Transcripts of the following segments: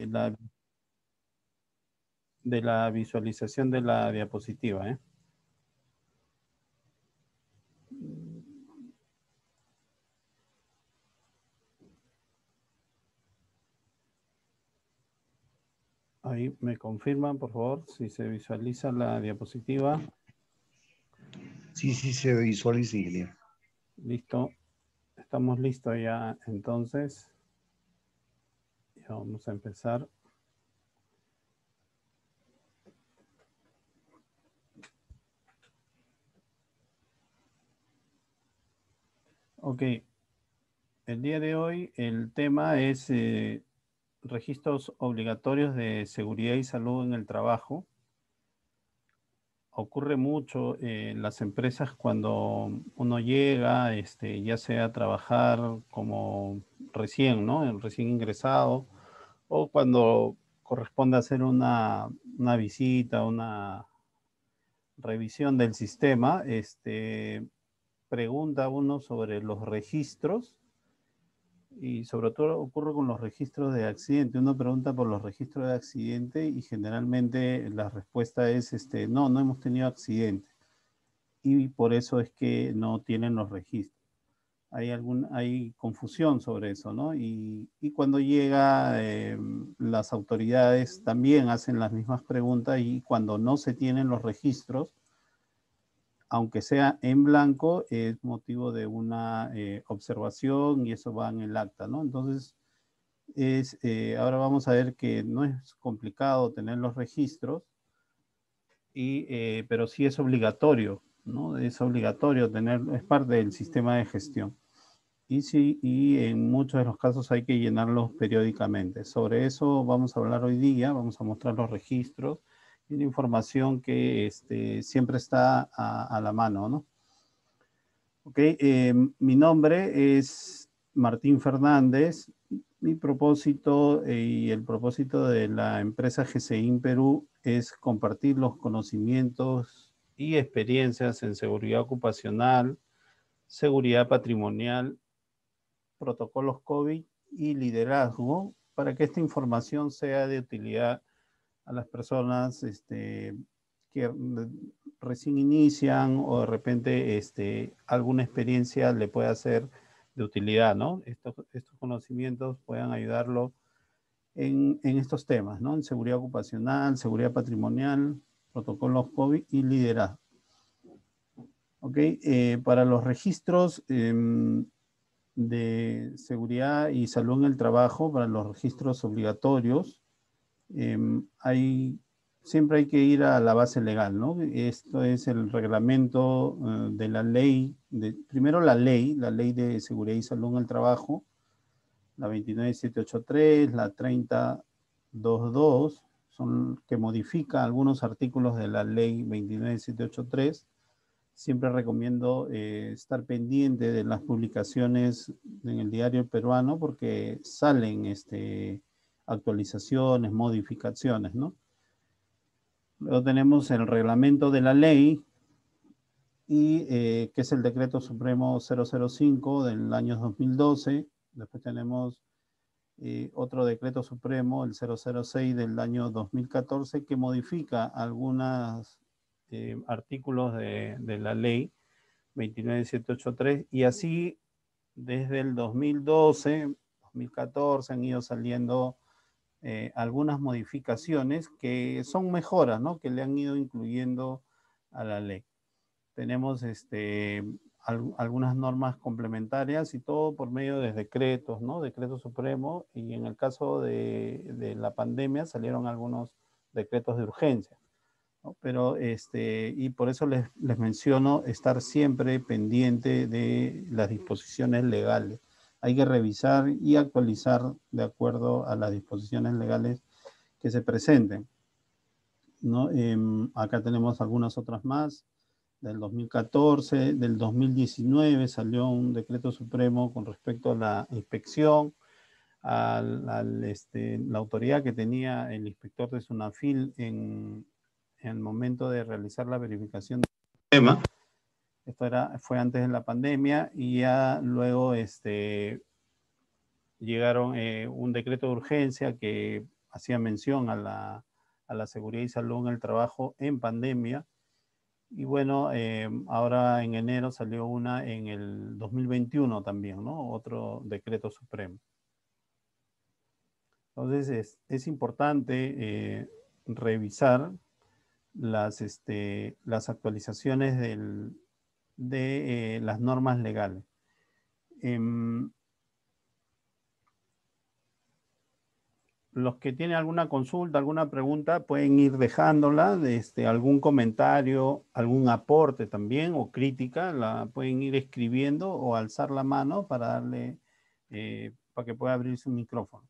la, de la visualización de la diapositiva, ¿eh? Ahí me confirman, por favor, si se visualiza la diapositiva. Sí, sí, se visualiza, ingeniero. Listo. Estamos listos ya, entonces. Ya vamos a empezar. Ok. El día de hoy el tema es registros obligatorios de seguridad y salud en el trabajo. Ocurre mucho en las empresas cuando uno llega, ya sea a trabajar como recién, ¿no? Recién ingresado, o cuando corresponde hacer una visita, una revisión del sistema, pregunta uno sobre los registros y sobre todo ocurre con los registros de accidente. Uno pregunta por los registros de accidente y generalmente la respuesta es, no, no hemos tenido accidente. Y por eso es que no tienen los registros. Hay confusión sobre eso, ¿no? Y cuando llega, las autoridades también hacen las mismas preguntas y cuando no se tienen los registros, aunque sea en blanco, es motivo de una observación y eso va en el acta, ¿no? Entonces, ahora vamos a ver que no es complicado tener los registros, pero sí es obligatorio, ¿no? Es obligatorio tener, es parte del sistema de gestión. Y sí, y en muchos de los casos hay que llenarlos periódicamente. Sobre eso vamos a hablar hoy día, vamos a mostrar los registros y la información que siempre está a la mano, ¿no? Ok, mi nombre es Martín Fernández. Mi propósito y el propósito de la empresa GCIN Perú es compartir los conocimientos y experiencias en seguridad ocupacional, seguridad patrimonial, protocolos COVID y liderazgo para que esta información sea de utilidad a las personas que recién inician o de repente alguna experiencia le pueda ser de utilidad, ¿no? Estos conocimientos puedan ayudarlo en estos temas, ¿no? En seguridad ocupacional, seguridad patrimonial, protocolos COVID y liderazgo. Ok, para los registros de seguridad y salud en el trabajo, para los registros obligatorios, siempre hay que ir a la base legal, ¿no? Esto es el reglamento de la ley, primero la ley de seguridad y salud en el trabajo, la 29783, la 3022, son que modifica algunos artículos de la ley 29783. Siempre recomiendo estar pendiente de las publicaciones en el diario peruano porque salen actualizaciones, modificaciones, ¿no? Luego tenemos el reglamento de la ley y que es el decreto supremo 005 del año 2012. Después tenemos otro decreto supremo, el 006 del año 2014, que modifica algunos artículos de la ley 29783 y así desde el 2012, 2014 han ido saliendo algunas modificaciones que son mejoras, ¿no? Que le han ido incluyendo a la ley. Tenemos algunas normas complementarias y todo por medio de decretos, ¿no? Decreto supremo, y en el caso de la pandemia salieron algunos decretos de urgencia, ¿no? Pero y por eso les menciono estar siempre pendiente de las disposiciones legales. Hay que revisar y actualizar de acuerdo a las disposiciones legales que se presenten, ¿no? Acá tenemos algunas otras más, del 2014, del 2019 salió un decreto supremo con respecto a la inspección, la autoridad que tenía el inspector de SUNAFIL en el momento de realizar la verificación del sistema. Esto fue antes de la pandemia y ya luego llegaron un decreto de urgencia que hacía mención a la seguridad y salud en el trabajo en pandemia. Y bueno, ahora en enero salió una en el 2021 también, ¿no? Otro decreto supremo. Entonces es importante revisar las actualizaciones de las normas legales. Los que tienen alguna consulta, alguna pregunta, pueden ir dejándola, algún comentario, algún aporte también o crítica, la pueden ir escribiendo o alzar la mano para darle, para que pueda abrir su micrófono.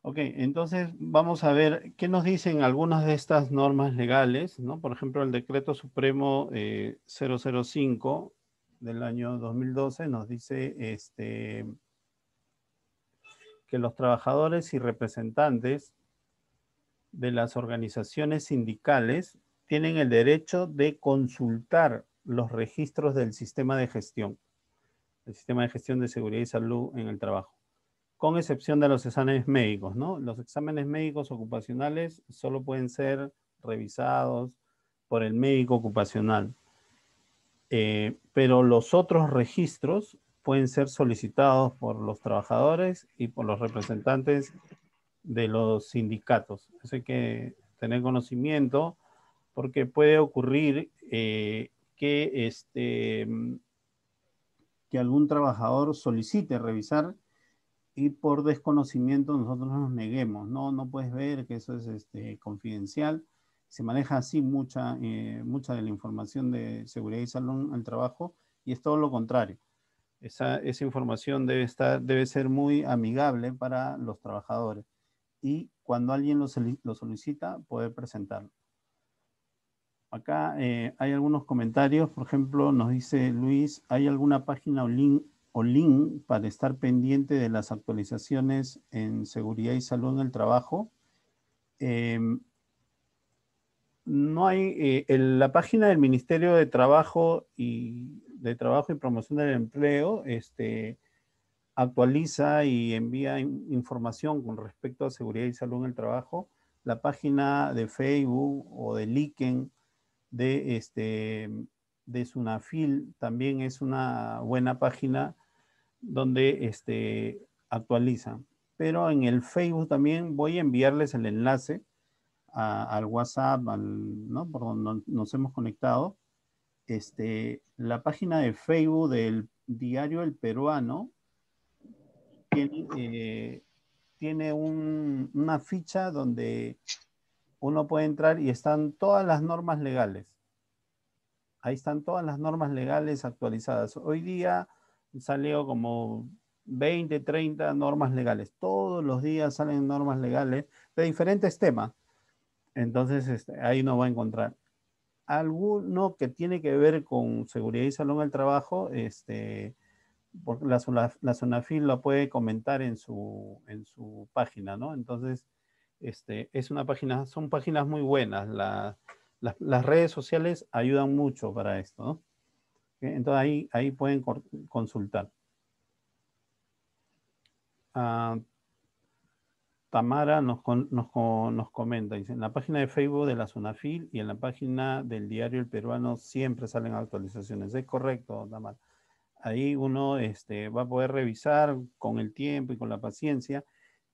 Ok, entonces vamos a ver qué nos dicen algunas de estas normas legales, ¿no? Por ejemplo, el Decreto Supremo 005 del año 2012 nos dice que los trabajadores y representantes de las organizaciones sindicales tienen el derecho de consultar los registros del sistema de gestión, el sistema de gestión de seguridad y salud en el trabajo, con excepción de los exámenes médicos, ¿no? Los exámenes médicos ocupacionales solo pueden ser revisados por el médico ocupacional, pero los otros registros pueden ser solicitados por los trabajadores y por los representantes de los sindicatos. Eso hay que tener conocimiento porque puede ocurrir que algún trabajador solicite revisar y por desconocimiento nosotros nos neguemos. No puedes ver que eso es confidencial. Se maneja así mucha de la información de seguridad y salud en el trabajo y es todo lo contrario. Esa información debe ser muy amigable para los trabajadores y cuando alguien lo solicita, poder presentarlo. Acá hay algunos comentarios, por ejemplo, nos dice Luis, ¿hay alguna página o link para estar pendiente de las actualizaciones en seguridad y salud en el trabajo? No hay, la página del Ministerio de Trabajo y Promoción del Empleo, actualiza y envía información con respecto a seguridad y salud en el trabajo. La página de Facebook o de Liken de Sunafil también es una buena página donde actualizan. Pero en el Facebook también voy a enviarles el enlace al WhatsApp, ¿no? Por donde nos hemos conectado. La página de Facebook del diario El Peruano tiene una ficha donde uno puede entrar y están todas las normas legales. Ahí están todas las normas legales actualizadas. Hoy día salió como 20, 30 normas legales. Todos los días salen normas legales de diferentes temas. Entonces, ahí uno va a encontrar. Alguno que tiene que ver con seguridad y salud en el trabajo, porque la Sunafil lo puede comentar en su página, ¿no? Entonces, es una página, son páginas muy buenas. Las redes sociales ayudan mucho para esto, ¿no? Entonces ahí pueden consultar. Tamara nos comenta, dice, en la página de Facebook de la Sunafil y en la página del diario El Peruano siempre salen actualizaciones. Es correcto, Tamara. Ahí uno va a poder revisar con el tiempo y con la paciencia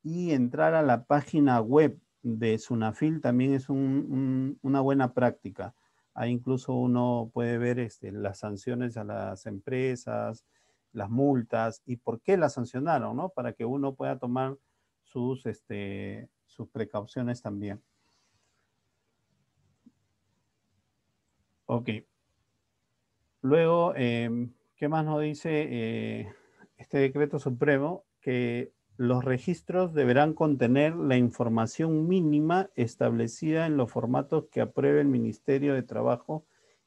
y entrar a la página web de Sunafil también es una buena práctica. Ahí incluso uno puede ver las sanciones a las empresas, las multas y por qué las sancionaron, ¿no? Para que uno pueda tomar sus precauciones también. Ok. Luego, ¿qué más nos dice este decreto supremo? Que los registros deberán contener la información mínima establecida en los formatos que apruebe el Ministerio de Trabajo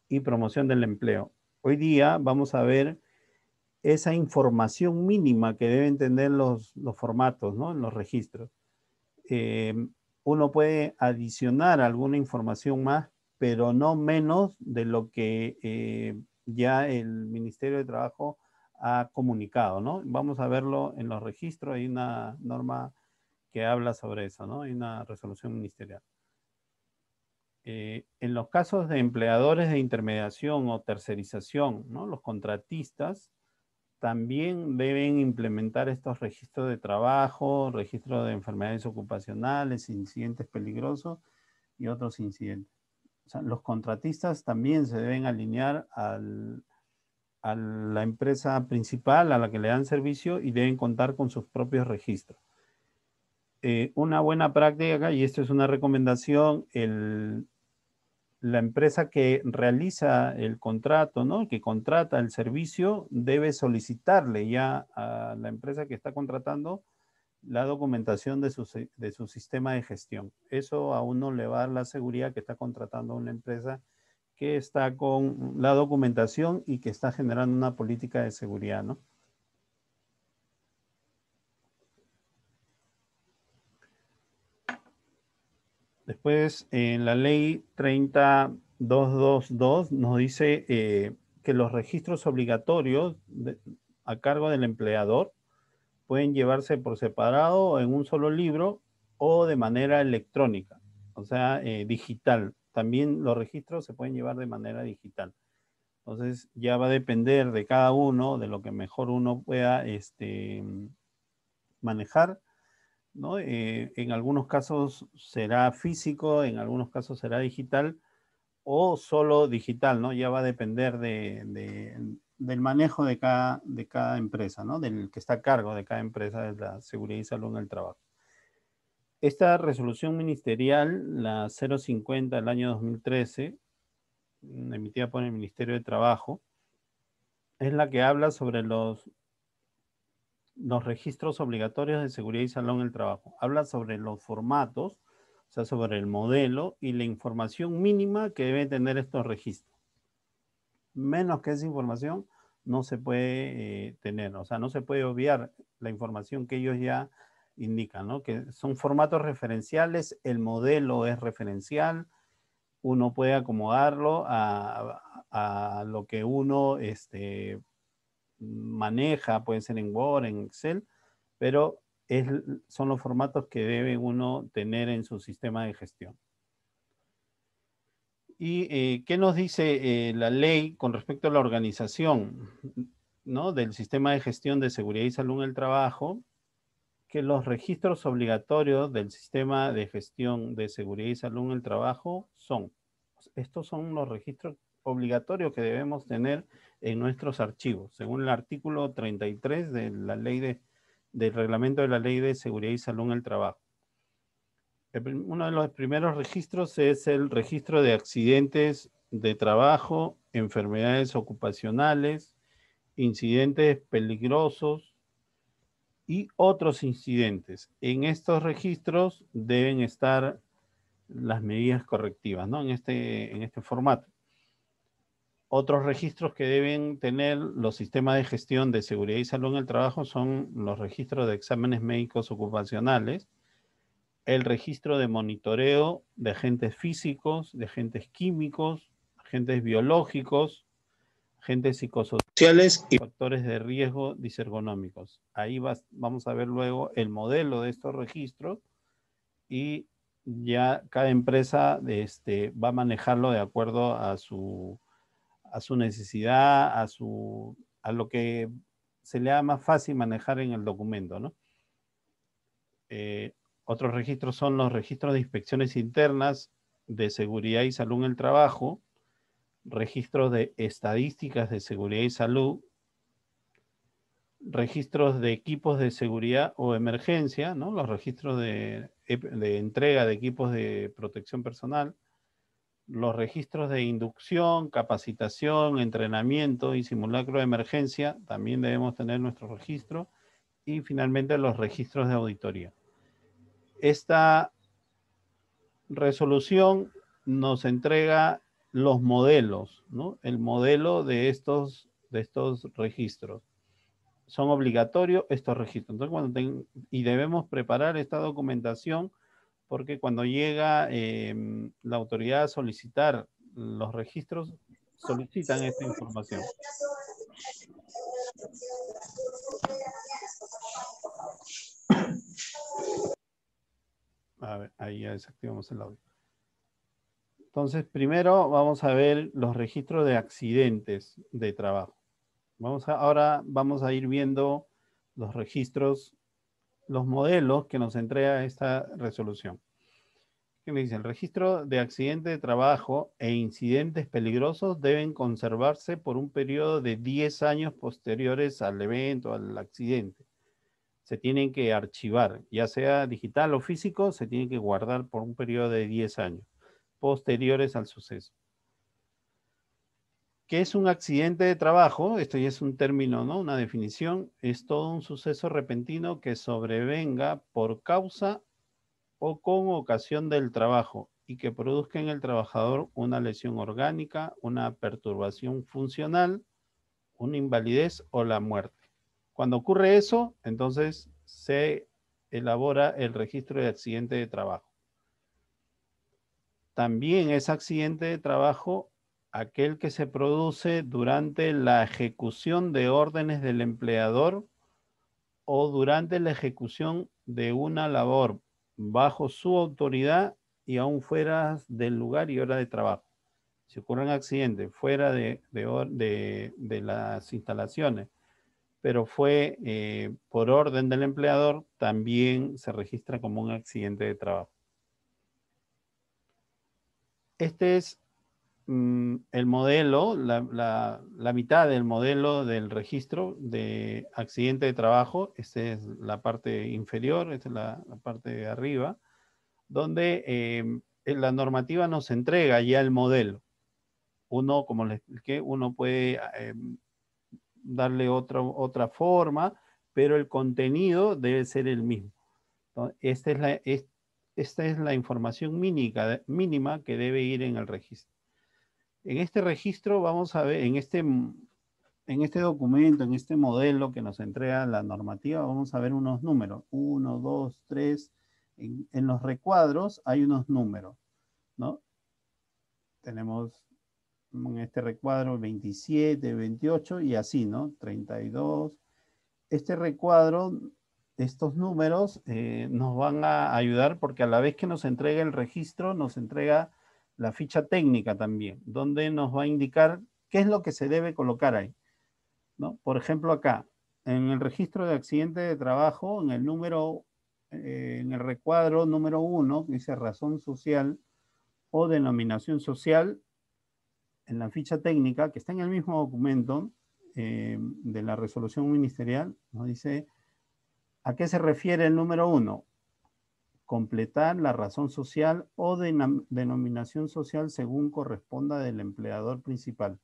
y Promoción del Empleo. Hoy día vamos a ver esa información mínima que deben tener los formatos, ¿no? En los registros. Uno puede adicionar alguna información más, pero no menos de lo que ya el Ministerio de Trabajo ha comunicado, ¿no? Vamos a verlo en los registros. Hay una norma que habla sobre eso, ¿no? Hay una resolución ministerial. En los casos de empleadores de intermediación o tercerización, ¿no? Los contratistas también deben implementar estos registros de trabajo, registros de enfermedades ocupacionales, incidentes peligrosos y otros incidentes. O sea, los contratistas también se deben alinear a la empresa principal a la que le dan servicio y deben contar con sus propios registros. Una buena práctica, y esto es una recomendación, la empresa que realiza el contrato, ¿no? Que contrata el servicio, debe solicitarle ya a la empresa que está contratando la documentación de su sistema de gestión. Eso a uno le va a dar la seguridad que está contratando a una empresa que está con la documentación y que está generando una política de seguridad, ¿no? Después, en la ley 30222 nos dice que los registros obligatorios a cargo del empleador pueden llevarse por separado o en un solo libro o de manera electrónica, o sea, digital. También los registros se pueden llevar de manera digital. Entonces, ya va a depender de cada uno, de lo que mejor uno pueda manejar, ¿no? En algunos casos será físico, en algunos casos será digital o solo digital, ¿no? Ya va a depender del manejo de cada empresa, ¿no? Del que está a cargo de cada empresa de la seguridad y salud en el trabajo. Esta resolución ministerial, la 050 del año 2013, emitida por el Ministerio de Trabajo, es la que habla sobre los registros obligatorios de seguridad y salud en el trabajo. Habla sobre los formatos, o sea, sobre el modelo y la información mínima que deben tener estos registros. Menos que esa información no se puede tener, o sea, no se puede obviar la información que ellos ya indican, ¿no? Que son formatos referenciales, el modelo es referencial, uno puede acomodarlo a lo que uno maneja, puede ser en Word, en Excel, pero son los formatos que debe uno tener en su sistema de gestión. ¿Y qué nos dice la ley con respecto a la organización, ¿no? Del sistema de gestión de seguridad y salud en el trabajo? Que los registros obligatorios del sistema de gestión de seguridad y salud en el trabajo estos son los registros obligatorios que debemos tener en nuestros archivos, según el artículo 33 de la ley del reglamento de la ley de seguridad y salud en el trabajo. Uno de los primeros registros es el registro de accidentes de trabajo, enfermedades ocupacionales, incidentes peligrosos y otros incidentes. En estos registros deben estar las medidas correctivas, ¿no? En este formato. Otros registros que deben tener los sistemas de gestión de seguridad y salud en el trabajo son los registros de exámenes médicos ocupacionales, el registro de monitoreo de agentes físicos, de agentes químicos, agentes biológicos, agentes psicosociales y factores de riesgo disergonómicos. Ahí vamos a ver luego el modelo de estos registros y ya cada empresa va a manejarlo de acuerdo a su necesidad, a lo que se le haga más fácil manejar en el documento, ¿no? Otros registros son los registros de inspecciones internas de seguridad y salud en el trabajo, registros de estadísticas de seguridad y salud, registros de equipos de seguridad o emergencia, ¿no? Los registros de entrega de equipos de protección personal, los registros de inducción, capacitación, entrenamiento y simulacro de emergencia, también debemos tener nuestro registro, y finalmente los registros de auditoría. Esta resolución nos entrega los modelos, ¿no? El modelo de estos registros. Son obligatorios estos registros. Entonces, y debemos preparar esta documentación porque cuando llega la autoridad a solicitar los registros, solicitan esta información. A ver, ahí ya desactivamos el audio. Entonces, primero vamos a ver los registros de accidentes de trabajo. Ahora vamos a ir viendo los registros, los modelos que nos entrega esta resolución. ¿Qué me dice? El registro de accidente de trabajo e incidentes peligrosos deben conservarse por un periodo de 10 años posteriores al evento, al accidente. Se tienen que archivar, ya sea digital o físico, se tienen que guardar por un periodo de 10 años posteriores al suceso. ¿Qué es un accidente de trabajo? Esto ya es un término, ¿no? Una definición. Es todo un suceso repentino que sobrevenga por causa o con ocasión del trabajo y que produzca en el trabajador una lesión orgánica, una perturbación funcional, una invalidez o la muerte. Cuando ocurre eso, entonces se elabora el registro de accidente de trabajo. También es accidente de trabajo aquel que se produce durante la ejecución de órdenes del empleador o durante la ejecución de una labor bajo su autoridad y aún fuera del lugar y hora de trabajo. Si ocurre un accidente fuera de las instalaciones, pero fue por orden del empleador, también se registra como un accidente de trabajo. Este es el modelo, la mitad del modelo del registro de accidente de trabajo. Esta es la parte inferior, esta es la parte de arriba, donde la normativa nos entrega ya el modelo. Uno, como les expliqué, uno puede darle otra forma, pero el contenido debe ser el mismo. Entonces, esta es la información mínima que debe ir en el registro. En este registro vamos a ver, en este documento, en este modelo que nos entrega la normativa, vamos a ver unos números. 1, 2, 3. En los recuadros hay unos números, ¿no? Tenemos en este recuadro 27, 28 y así, ¿no? 32. Este recuadro, estos números nos van a ayudar porque a la vez que nos entrega el registro, nos entrega la ficha técnica también, donde nos va a indicar qué es lo que se debe colocar ahí, ¿no? Por ejemplo, acá, en el registro de accidente de trabajo, en el recuadro número 1, que dice razón social o denominación social, en la ficha técnica, que está en el mismo documento de la resolución ministerial, nos dice a qué se refiere el número 1. Completar la razón social o denominación social según corresponda del empleador principal.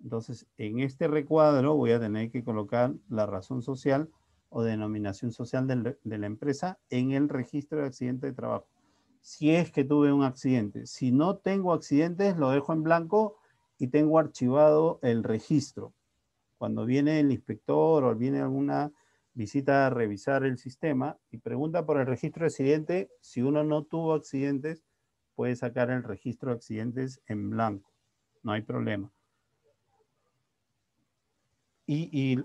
Entonces, en este recuadro voy a tener que colocar la razón social o denominación social de la empresa en el registro de accidente de trabajo. Si es que tuve un accidente. Si no tengo accidentes, lo dejo en blanco y tengo archivado el registro. Cuando viene el inspector o viene alguna visita a revisar el sistema y pregunta por el registro de accidente, si uno no tuvo accidentes, puede sacar el registro de accidentes en blanco. No hay problema. Y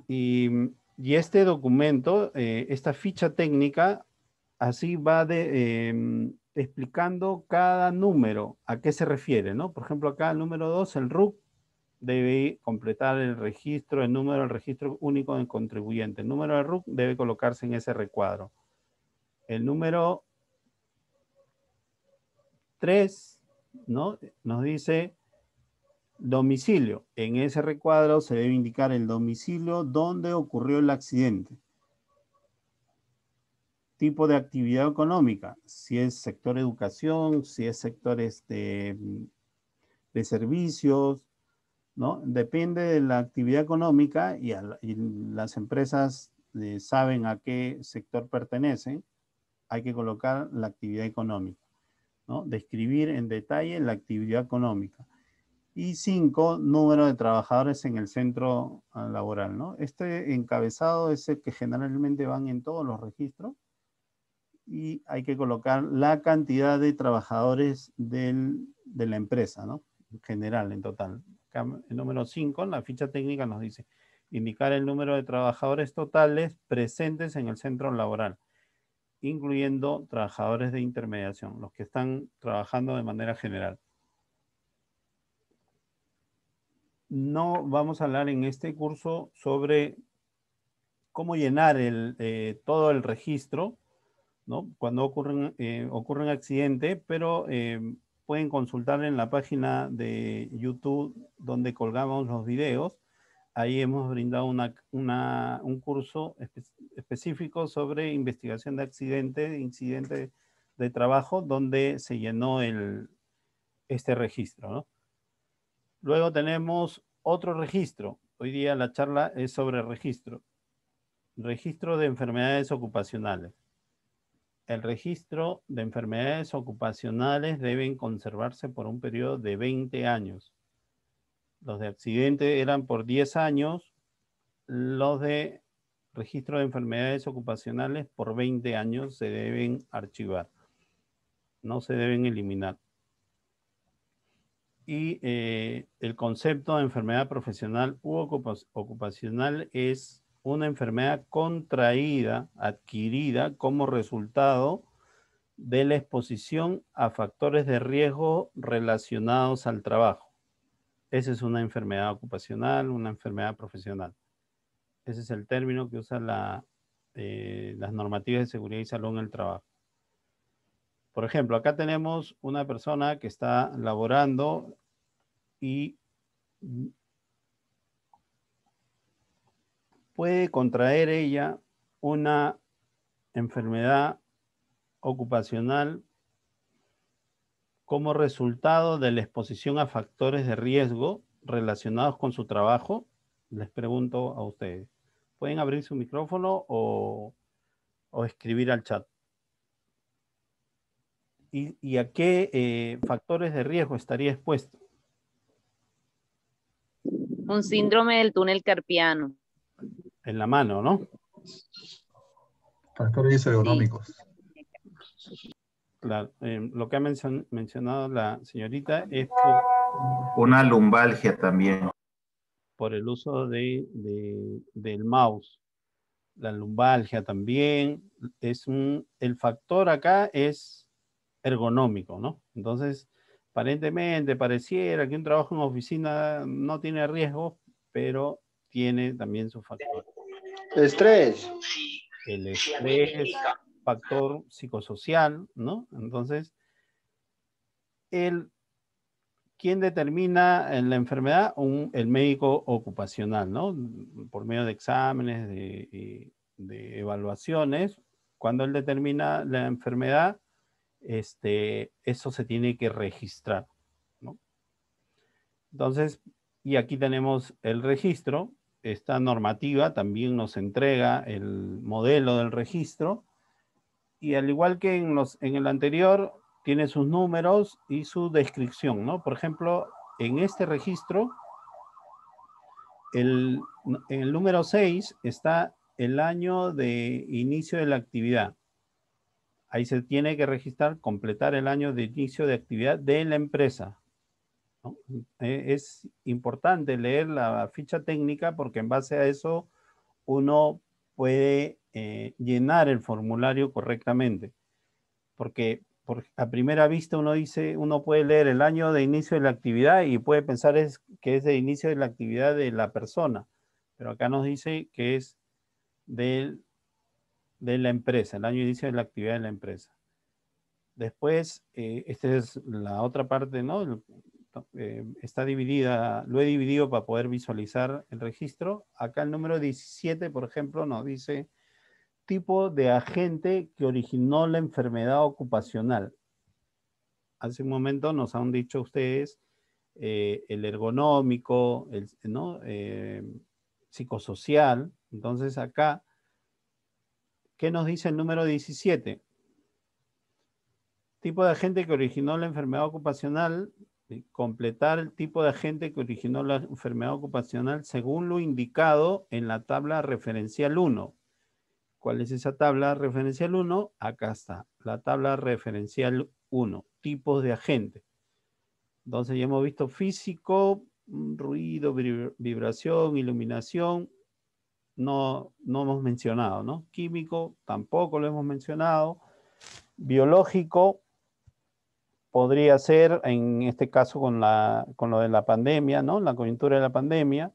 este documento, esta ficha técnica, así va explicando cada número, a qué se refiere, ¿no? Por ejemplo, acá el número 2, el RUC, debe completar el registro, el número del registro único del contribuyente. El número de RUC debe colocarse en ese recuadro. El número 3, ¿no? Nos dice domicilio. En ese recuadro se debe indicar el domicilio donde ocurrió el accidente. Tipo de actividad económica, si es sector educación, si es sectores de servicios, ¿no? Depende de la actividad económica y las empresas saben a qué sector pertenecen, hay que colocar la actividad económica, ¿no? Describir en detalle la actividad económica. Y 5, número de trabajadores en el centro laboral, ¿no? Este encabezado es el que generalmente van en todos los registros y hay que colocar la cantidad de trabajadores de la empresa, ¿no? En general, en total. El número 5, en la ficha técnica nos dice indicar el número de trabajadores totales presentes en el centro laboral. incluyendo trabajadores de intermediación, los que están trabajando de manera general. No vamos a hablar en este curso sobre cómo llenar todo el registro, ¿no? Cuando ocurre un accidente, pero pueden consultar en la página de YouTube donde colgamos los videos. Ahí hemos brindado un curso específico sobre investigación de incidentes de trabajo, donde se llenó este registro, ¿no? Luego tenemos otro registro. Hoy día la charla es sobre registro. Registro de enfermedades ocupacionales. El registro de enfermedades ocupacionales deben conservarse por un periodo de 20 años. Los de accidente eran por 10 años, los de registro de enfermedades ocupacionales por 20 años se deben archivar, no se deben eliminar. Y el concepto de enfermedad profesional u ocupacional es una enfermedad contraída, adquirida como resultado de la exposición a factores de riesgo relacionados al trabajo. Esa es una enfermedad ocupacional, una enfermedad profesional. Ese es el término que usan las normativas de seguridad y salud en el trabajo. Por ejemplo, acá tenemos una persona que está laborando y puede contraer ella una enfermedad ocupacional como resultado de la exposición a factores de riesgo relacionados con su trabajo. Les pregunto a ustedes, ¿pueden abrir su micrófono o escribir al chat? ¿Y a qué factores de riesgo estaría expuesto? Un síndrome del túnel carpiano. En la mano, ¿no? Factores ergonómicos. Sí. Claro, lo que ha mencionado la señorita es una lumbalgia también. Por el uso del mouse. La lumbalgia también. El factor acá es ergonómico, ¿no? Entonces, aparentemente pareciera que un trabajo en oficina no tiene riesgo, pero tiene también su factor. Estrés. El estrés, factor psicosocial, ¿no? Entonces, ¿quién determina la enfermedad? El médico ocupacional, ¿no? Por medio de exámenes, de evaluaciones. Cuando él determina la enfermedad, eso se tiene que registrar, ¿no? Entonces, y aquí tenemos el registro. Esta normativa también nos entrega el modelo del registro. Y al igual que en el anterior, tiene sus números y su descripción, ¿no? Por ejemplo, en este registro, en el número 6 está el año de inicio de la actividad. Ahí se tiene que registrar, completar el año de inicio de actividad de la empresa, ¿no? Es importante leer la ficha técnica porque en base a eso uno puede llenar el formulario correctamente. Porque a primera vista uno puede leer el año de inicio de la actividad y puede pensar que es de inicio de la actividad de la persona, pero acá nos dice que es de la empresa, el año de inicio de la actividad de la empresa. Después, esta es la otra parte, ¿no? Está dividida, lo he dividido para poder visualizar el registro. Acá el número 17, por ejemplo, nos dice tipo de agente que originó la enfermedad ocupacional. Hace un momento nos han dicho ustedes el ergonómico, ¿no? Psicosocial. Entonces acá, ¿qué nos dice el número 17? Tipo de agente que originó la enfermedad ocupacional, completar el tipo de agente que originó la enfermedad ocupacional según lo indicado en la tabla referencial 1. ¿Cuál es esa tabla referencial 1? Acá está, la tabla referencial 1, tipos de agente. Entonces ya hemos visto físico, ruido, vibración, iluminación. no hemos mencionado, ¿no? Químico tampoco lo hemos mencionado. Biológico podría ser, en este caso con lo de la pandemia, ¿no? La coyuntura de la pandemia.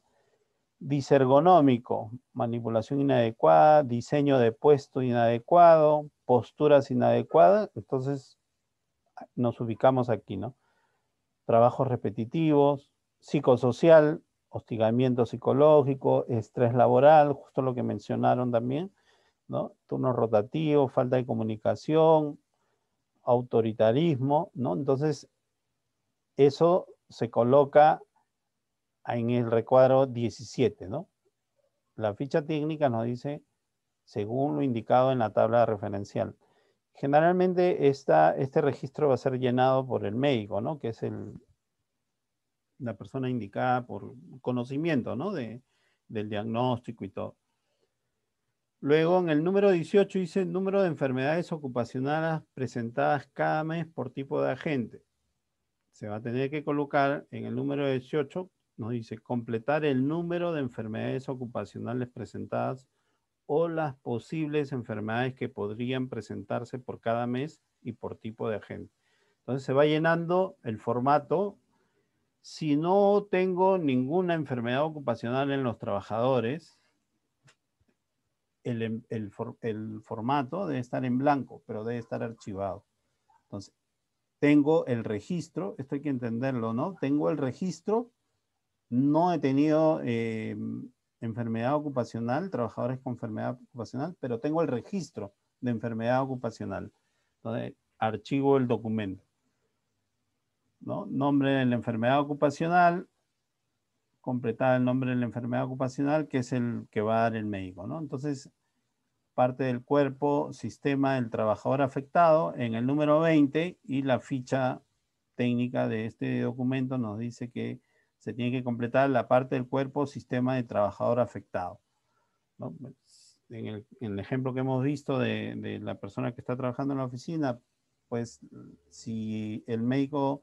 Disergonómico, manipulación inadecuada, diseño de puesto inadecuado, posturas inadecuadas. Entonces nos ubicamos aquí, ¿no? Trabajos repetitivos, psicosocial, hostigamiento psicológico, estrés laboral, justo lo que mencionaron también, ¿no? Turno rotativo, falta de comunicación, autoritarismo, ¿no? Entonces, eso se coloca en el recuadro 17, ¿no? La ficha técnica nos dice, según lo indicado en la tabla referencial. Generalmente este registro va a ser llenado por el médico, ¿no? Que es la persona indicada por conocimiento, ¿no? Del diagnóstico y todo. Luego, en el número 18 dice número de enfermedades ocupacionales presentadas cada mes por tipo de agente. Se va a tener que colocar en el número 18, nos dice completar el número de enfermedades ocupacionales presentadas o las posibles enfermedades que podrían presentarse por cada mes y por tipo de agente. Entonces se va llenando el formato. Si no tengo ninguna enfermedad ocupacional en los trabajadores, el formato debe estar en blanco, pero debe estar archivado. Entonces, tengo el registro, esto hay que entenderlo, ¿no? Tengo el registro, no he tenido enfermedad ocupacional, trabajadores con enfermedad ocupacional, pero tengo el registro de enfermedad ocupacional. Entonces, archivo el documento, ¿no? Nombre de la enfermedad ocupacional, completar el nombre de la enfermedad ocupacional, que es el que va a dar el médico, ¿no? Entonces, parte del cuerpo, sistema del trabajador afectado, en el número 20, y la ficha técnica de este documento nos dice que se tiene que completar la parte del cuerpo, sistema de trabajador afectado, ¿no? En el ejemplo que hemos visto de la persona que está trabajando en la oficina, pues si el médico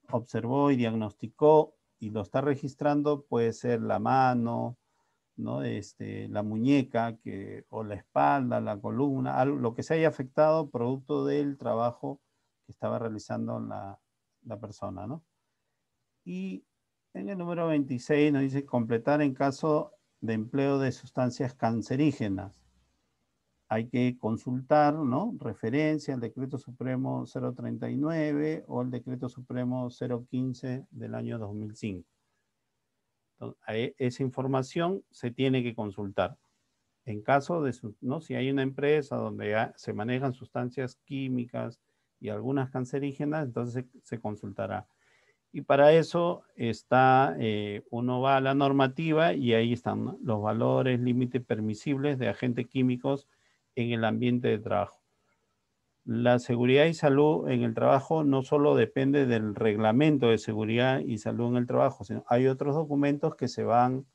observó y diagnosticó y lo está registrando, puede ser la mano, ¿no? La muñeca o la espalda, la columna, algo, lo que se haya afectado producto del trabajo que estaba realizando la persona, ¿no? Y en el número 26 nos dice completar en caso de empleo de sustancias cancerígenas. Hay que consultar, ¿no? Referencia al Decreto Supremo 039 o el Decreto Supremo 015 del año 2005. Entonces, esa información se tiene que consultar. En caso de, ¿no? Si hay una empresa donde se manejan sustancias químicas y algunas cancerígenas, entonces se consultará. Y para eso uno va a la normativa y ahí están, ¿no? Los valores, límites permisibles de agentes químicos en el ambiente de trabajo. La seguridad y salud en el trabajo no solo depende del reglamento de seguridad y salud en el trabajo, sino hay otros documentos que se van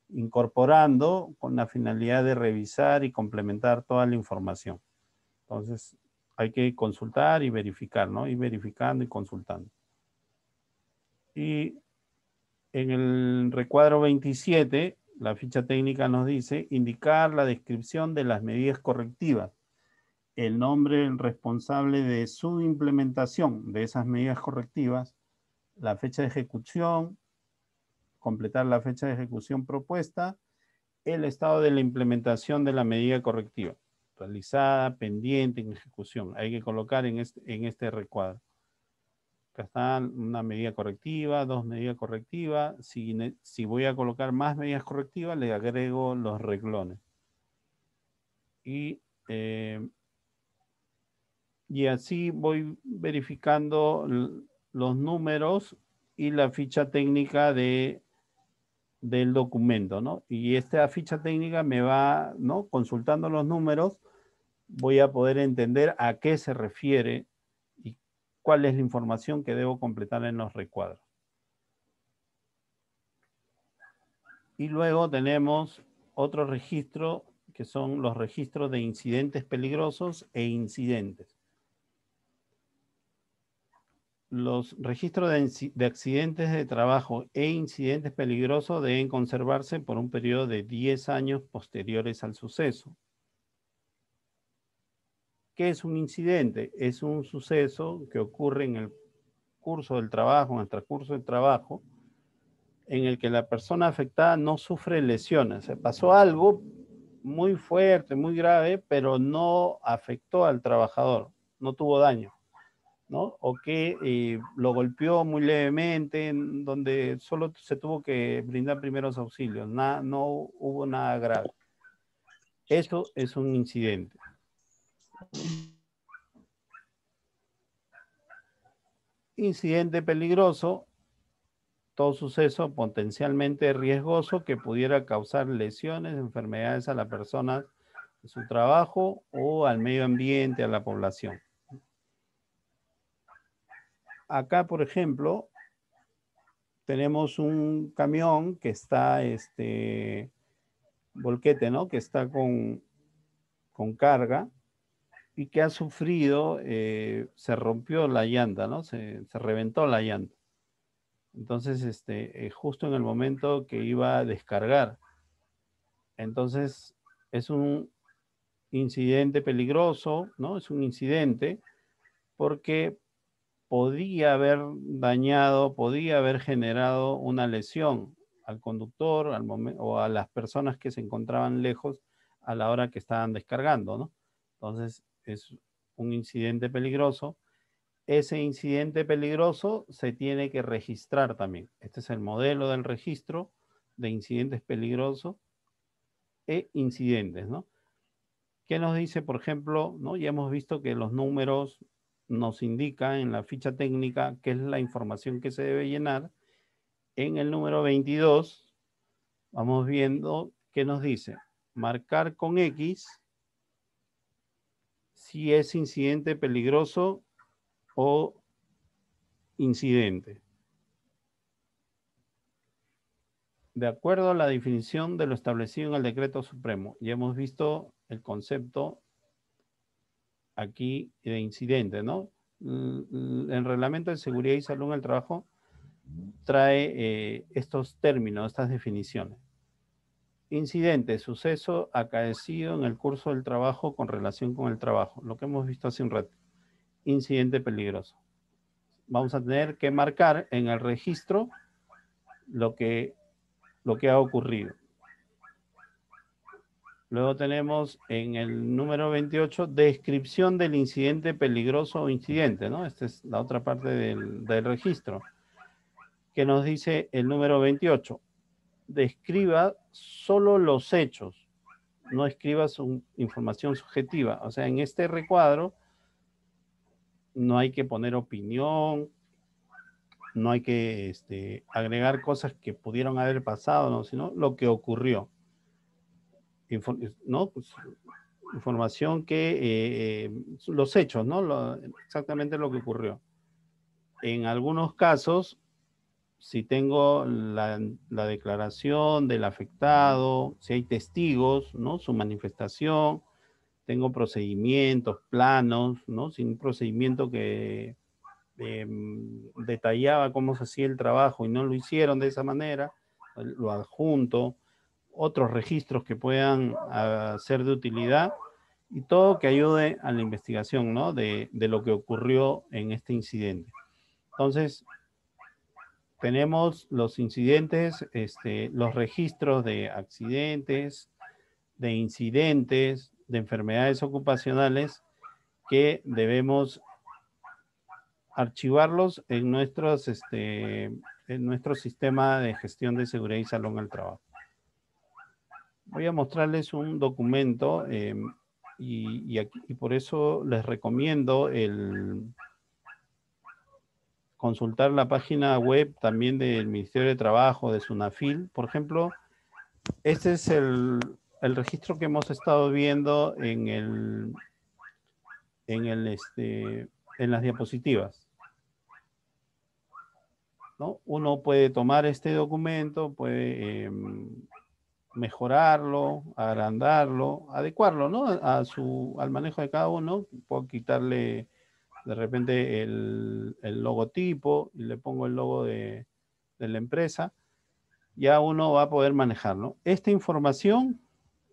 incorporando con la finalidad de revisar y complementar toda la información. Entonces, hay que consultar y verificar, ¿no? Ir verificando y consultando. Y en el recuadro 27, la ficha técnica nos dice indicar la descripción de las medidas correctivas, el nombre del responsable de su implementación de esas medidas correctivas, la fecha de ejecución, completar la fecha de ejecución propuesta, el estado de la implementación de la medida correctiva, realizada, pendiente, en ejecución. Hay que colocar en este recuadro. Acá está una medida correctiva, dos medidas correctivas. Si voy a colocar más medidas correctivas, le agrego los renglones. Y así voy verificando los números y la ficha técnica del documento, ¿no? Y esta ficha técnica me va, ¿no? Consultando los números, voy a poder entender a qué se refiere y cuál es la información que debo completar en los recuadros. Y luego tenemos otro registro que son los registros de incidentes peligrosos e incidentes. Los registros de accidentes de trabajo e incidentes peligrosos deben conservarse por un periodo de 10 años posteriores al suceso. ¿Qué es un incidente? Es un suceso que ocurre en el curso del trabajo, en el transcurso del trabajo, en el que la persona afectada no sufre lesiones. Se pasó algo muy fuerte, muy grave, pero no afectó al trabajador, no tuvo daño, ¿no? O que lo golpeó muy levemente, en donde solo se tuvo que brindar primeros auxilios, no hubo nada grave. Eso es un incidente. Incidente peligroso, todo suceso potencialmente riesgoso que pudiera causar lesiones, enfermedades a la persona en su trabajo o al medio ambiente, a la población. Acá, por ejemplo, tenemos un camión que está, volquete, ¿no? Que está con carga y que ha sufrido, se rompió la llanta, ¿no? Se reventó la llanta. Entonces, justo en el momento que iba a descargar. Entonces, es un incidente peligroso, ¿no? Es un incidente porque podía haber dañado, podía haber generado una lesión al conductor al momento, o a las personas que se encontraban lejos a la hora que estaban descargando, ¿no? Entonces, es un incidente peligroso. Ese incidente peligroso se tiene que registrar también. Este es el modelo del registro de incidentes peligrosos e incidentes, ¿no? ¿Qué nos dice, por ejemplo, ¿no? Ya hemos visto que los números nos indican en la ficha técnica qué es la información que se debe llenar. En el número 22 vamos viendo qué nos dice. Marcar con X si es incidente peligroso o incidente. De acuerdo a la definición de lo establecido en el Decreto Supremo, ya hemos visto el concepto aquí de incidente, ¿no? El Reglamento de Seguridad y Salud en el Trabajo trae estos términos, estas definiciones. Incidente, suceso acaecido en el curso del trabajo con relación con el trabajo, lo que hemos visto hace un rato. Incidente peligroso. Vamos a tener que marcar en el registro lo que ha ocurrido. Luego tenemos en el número 28, descripción del incidente peligroso o incidente, ¿no? Esta es la otra parte del registro. Que nos dice el número 28. Describa solo los hechos, no escriba su información subjetiva. O sea, en este recuadro no hay que poner opinión, no hay que agregar cosas que pudieron haber pasado, ¿no? Sino lo que ocurrió. ¿No? Pues, información que, los hechos, ¿no? Exactamente lo que ocurrió. En algunos casos, si tengo la declaración del afectado, si hay testigos, ¿no? Su manifestación, tengo procedimientos, planos, ¿no? Sin un procedimiento que detallaba cómo se hacía el trabajo y no lo hicieron de esa manera, lo adjunto, otros registros que puedan ser de utilidad y todo que ayude a la investigación, ¿no? de lo que ocurrió en este incidente. Entonces, tenemos los incidentes, los registros de accidentes, de incidentes, de enfermedades ocupacionales que debemos archivarlos en nuestro sistema de gestión de seguridad y salud en el trabajo. Voy a mostrarles un documento y por eso les recomiendo consultar la página web también del Ministerio de Trabajo, de SUNAFIL. Por ejemplo, este es el registro que hemos estado viendo en las diapositivas, ¿no? Uno puede tomar este documento, puede mejorarlo, agrandarlo, adecuarlo, ¿no? Al manejo de cada uno. Puedo quitarle de repente el logotipo y le pongo el logo de la empresa, ya uno va a poder manejarlo. Esta información,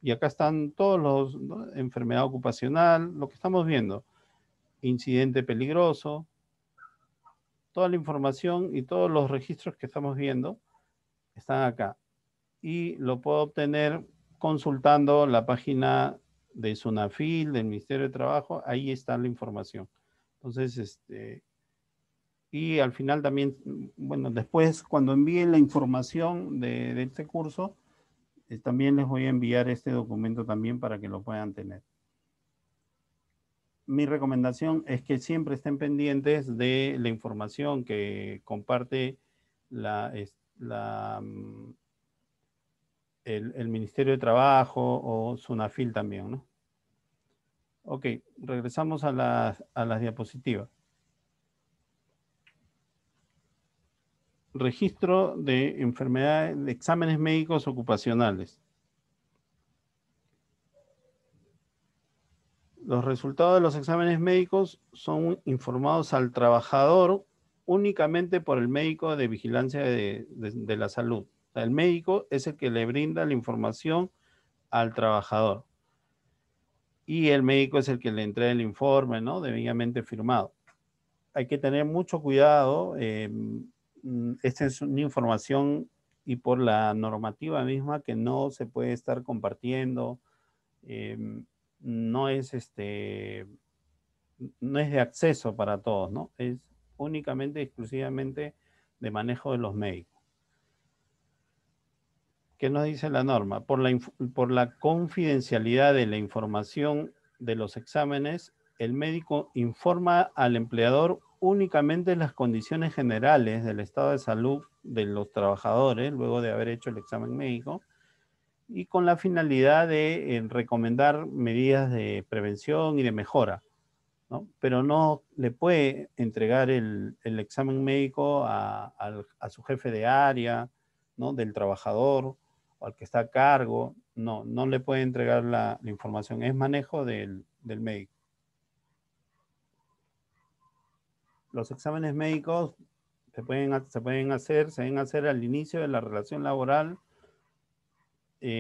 y acá están todos los, ¿no? Enfermedad ocupacional, lo que estamos viendo, incidente peligroso, toda la información y todos los registros que estamos viendo están acá. Y lo puedo obtener consultando la página de SUNAFIL, del Ministerio de Trabajo, ahí está la información. Entonces, y al final también, bueno, después cuando envíen la información de este curso, también les voy a enviar este documento también para que lo puedan tener. Mi recomendación es que siempre estén pendientes de la información que comparte el Ministerio de Trabajo o SUNAFIL también, ¿no? Ok, regresamos a las diapositivas. Registro de enfermedades, de exámenes médicos ocupacionales. Los resultados de los exámenes médicos son informados al trabajador únicamente por el médico de vigilancia de la salud. O sea, el médico es el que le brinda la información al trabajador. Y el médico es el que le entrega el informe, ¿no? Debidamente firmado. Hay que tener mucho cuidado. Esta es una información y por la normativa misma que no se puede estar compartiendo. No es no es de acceso para todos, ¿no? Es únicamente, exclusivamente de manejo de los médicos. ¿Qué nos dice la norma? Por la confidencialidad de la información de los exámenes, el médico informa al empleador únicamente las condiciones generales del estado de salud de los trabajadores luego de haber hecho el examen médico y con la finalidad de recomendar medidas de prevención y de mejora, ¿no? Pero no le puede entregar el examen médico a su jefe de área, ¿no? Del trabajador o al que está a cargo. No le puede entregar la información. Es manejo del médico. Los exámenes médicos se deben hacer al inicio de la relación laboral. Se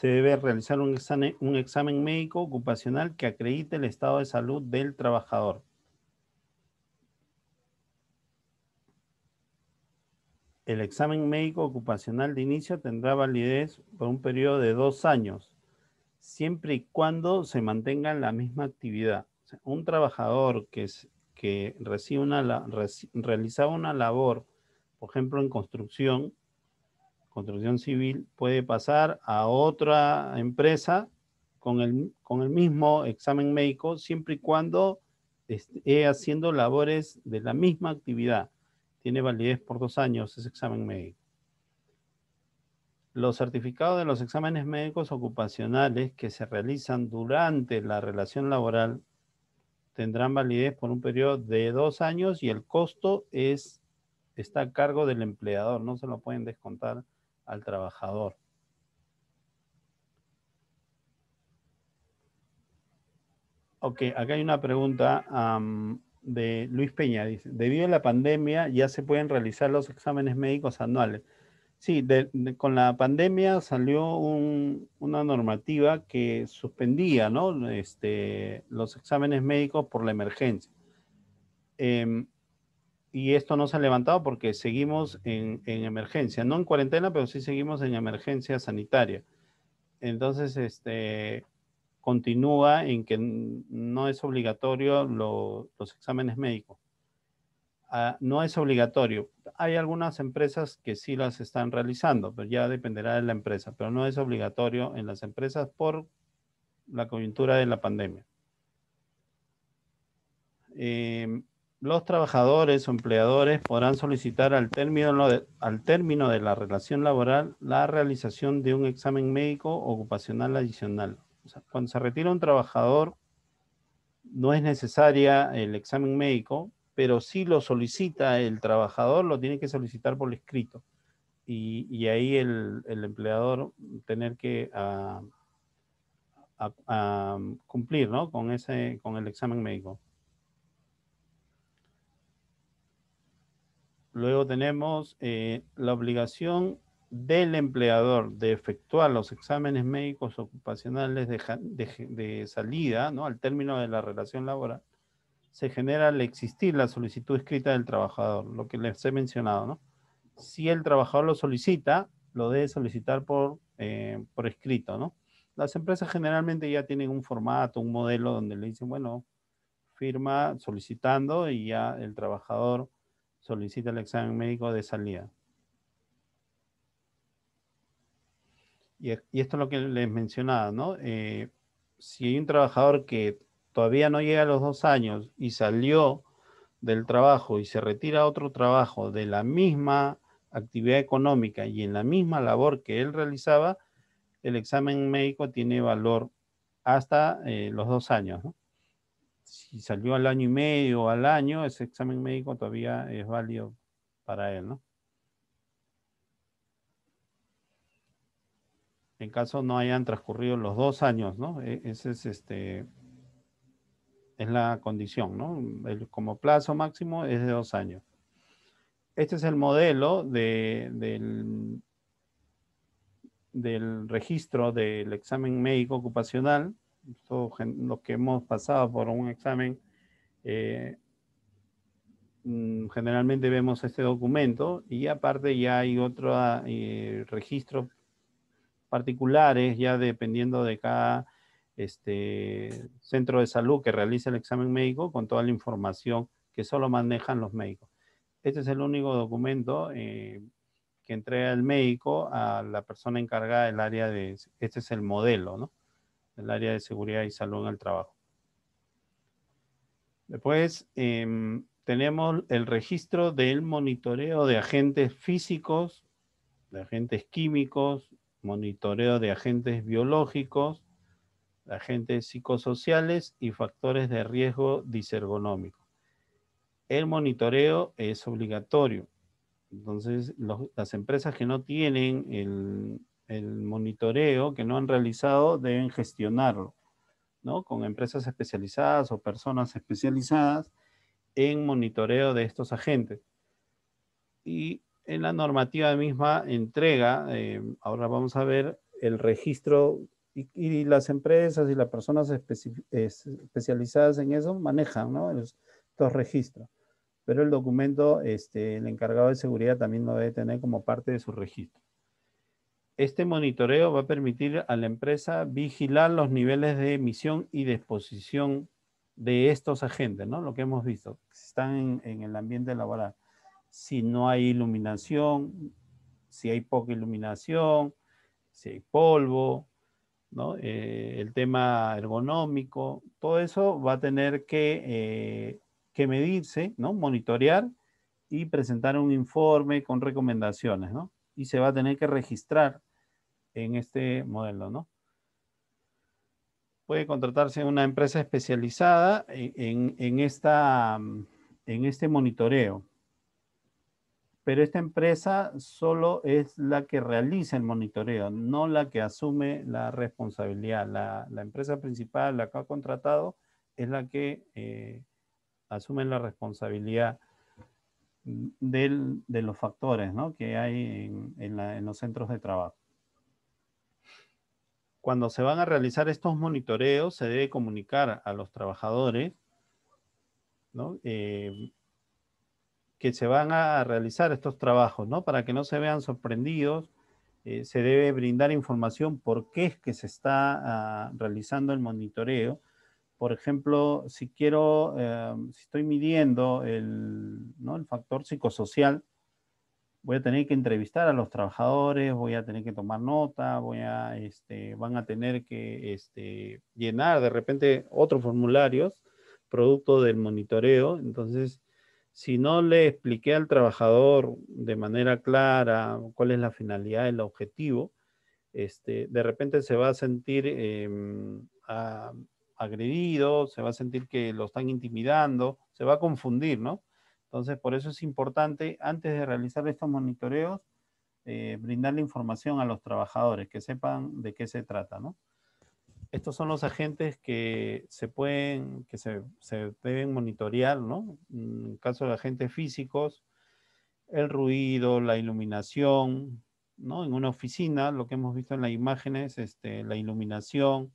debe realizar un examen médico ocupacional que acredite el estado de salud del trabajador. El examen médico ocupacional de inicio tendrá validez por un periodo de 2 años, siempre y cuando se mantenga la misma actividad. O sea, un trabajador que realizaba una labor, por ejemplo, en construcción civil, puede pasar a otra empresa con el mismo examen médico, siempre y cuando esté haciendo labores de la misma actividad. Tiene validez por 2 años ese examen médico. Los certificados de los exámenes médicos ocupacionales que se realizan durante la relación laboral tendrán validez por un periodo de 2 años y el costo está a cargo del empleador, no se lo pueden descontar al trabajador. Ok, acá hay una pregunta de Luis Peña. Dice, debido a la pandemia ya se pueden realizar los exámenes médicos anuales. Sí, con la pandemia salió una normativa que suspendía, ¿no? Los exámenes médicos por la emergencia. Y esto no se ha levantado porque seguimos en emergencia, no en cuarentena, pero sí seguimos en emergencia sanitaria. Entonces, continúa en que no es obligatorio los exámenes médicos. No es obligatorio. Hay algunas empresas que sí las están realizando, pero ya dependerá de la empresa, pero no es obligatorio en las empresas por la coyuntura de la pandemia. Los trabajadores o empleadores podrán solicitar al término de la relación laboral la realización de un examen médico ocupacional adicional. O sea, cuando se retira un trabajador, no es necesaria el examen médico, pero si lo solicita el trabajador, lo tiene que solicitar por escrito. Y ahí el empleador tener que cumplir, ¿no? con el examen médico. Luego tenemos la obligación del empleador de efectuar los exámenes médicos ocupacionales de salida, ¿no? Al término de la relación laboral, se genera al existir la solicitud escrita del trabajador, lo que les he mencionado, ¿no? Si el trabajador lo solicita, lo debe solicitar por escrito, ¿no? Las empresas generalmente ya tienen un formato, un modelo donde le dicen, bueno, firma solicitando y ya el trabajador solicita el examen médico de salida. Y esto es lo que les mencionaba, ¿no? Si hay un trabajador que todavía no llega a los 2 años y salió del trabajo y se retira a otro trabajo de la misma actividad económica y en la misma labor que él realizaba, el examen médico tiene valor hasta los 2 años, ¿no? Si salió al año y medio o al año, ese examen médico todavía es válido para él, ¿no? En caso no hayan transcurrido los 2 años, ¿no? Ese es la condición, ¿no? Como plazo máximo es de 2 años. Este es el modelo del registro del examen médico ocupacional. Los que hemos pasado por un examen, generalmente vemos este documento y aparte ya hay otro registro particulares, ya dependiendo de cada centro de salud que realiza el examen médico con toda la información que solo manejan los médicos. Este es el único documento que entrega el médico a la persona encargada del área de, este es el modelo, ¿no? Del área de seguridad y salud en el trabajo. Después tenemos el registro del monitoreo de agentes físicos, de agentes químicos, monitoreo de agentes biológicos, de agentes psicosociales y factores de riesgo disergonómico. El monitoreo es obligatorio. Entonces, las empresas que no tienen el monitoreo, que no han realizado, deben gestionarlo, ¿no? Con empresas especializadas o personas especializadas en monitoreo de estos agentes. Y en la normativa misma entrega, ahora vamos a ver el registro y las empresas y las personas especializadas en eso manejan, ¿no? Estos registros. Pero el documento, el encargado de seguridad también lo debe tener como parte de su registro. Este monitoreo va a permitir a la empresa vigilar los niveles de emisión y de exposición de estos agentes, ¿no? Lo que hemos visto, están en el ambiente laboral. Si no hay iluminación, si hay poca iluminación, si hay polvo, ¿no? El tema ergonómico, todo eso va a tener que medirse, ¿no? Monitorear y presentar un informe con recomendaciones, ¿no? Y se va a tener que registrar en este modelo, ¿no? Puede contratarse una empresa especializada en este monitoreo. Pero esta empresa solo es la que realiza el monitoreo, no la que asume la responsabilidad. La empresa principal, la que ha contratado, es la que asume la responsabilidad de los factores, ¿no? Que hay en los centros de trabajo. Cuando se van a realizar estos monitoreos, se debe comunicar a los trabajadores, ¿no? Que se van a realizar estos trabajos, ¿no? Para que no se vean sorprendidos, se debe brindar información por qué es que se está realizando el monitoreo. Por ejemplo, si estoy midiendo ¿no? el factor psicosocial, voy a tener que entrevistar a los trabajadores, voy a tener que tomar nota, van a tener que llenar de repente otros formularios producto del monitoreo. Entonces, si no le expliqué al trabajador de manera clara cuál es la finalidad, el objetivo, de repente se va a sentir agredido, se va a sentir que lo están intimidando, se va a confundir, ¿no? Entonces, por eso es importante, antes de realizar estos monitoreos, brindarle información a los trabajadores, que sepan de qué se trata, ¿no? Estos son los agentes que se deben monitorear, ¿no? En caso de agentes físicos, el ruido, la iluminación, ¿no? En una oficina, lo que hemos visto en las imágenes, la iluminación,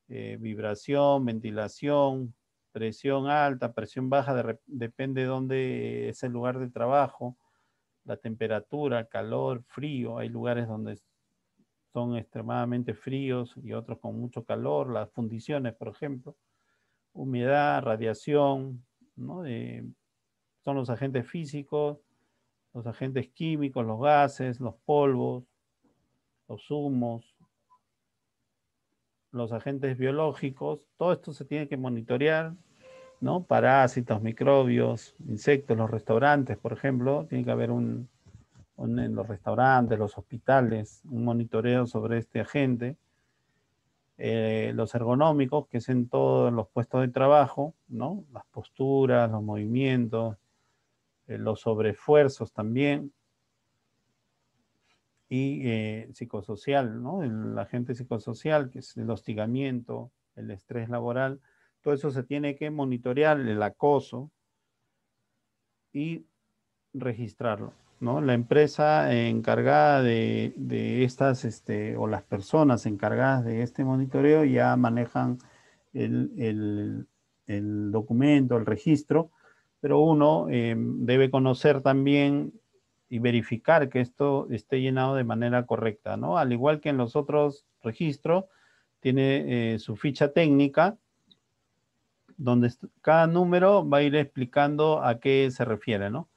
vibración, ventilación, presión alta, presión baja, depende de dónde es el lugar de trabajo, la temperatura, calor, frío. Hay lugares donde son extremadamente fríos y otros con mucho calor, las fundiciones, por ejemplo, humedad, radiación, ¿no? Son los agentes físicos, los agentes químicos, los gases, los polvos, los humos, los agentes biológicos. Todo esto se tiene que monitorear, ¿no? Parásitos, microbios, insectos, los restaurantes, por ejemplo, tiene que haber en los restaurantes, los hospitales, un monitoreo sobre este agente. Los ergonómicos, que es en todos los puestos de trabajo, ¿no? Las posturas, los movimientos, los sobreesfuerzos también. Y psicosocial, ¿no? El agente psicosocial, que es el hostigamiento, el estrés laboral. Todo eso se tiene que monitorear, el acoso, y registrarlo, ¿no? La empresa encargada de estas, o las personas encargadas de este monitoreo ya manejan el documento, el registro, pero uno debe conocer también y verificar que esto esté llenado de manera correcta, ¿no? Al igual que en los otros registros, tiene su ficha técnica, donde cada número va a ir explicando a qué se refiere, ¿no?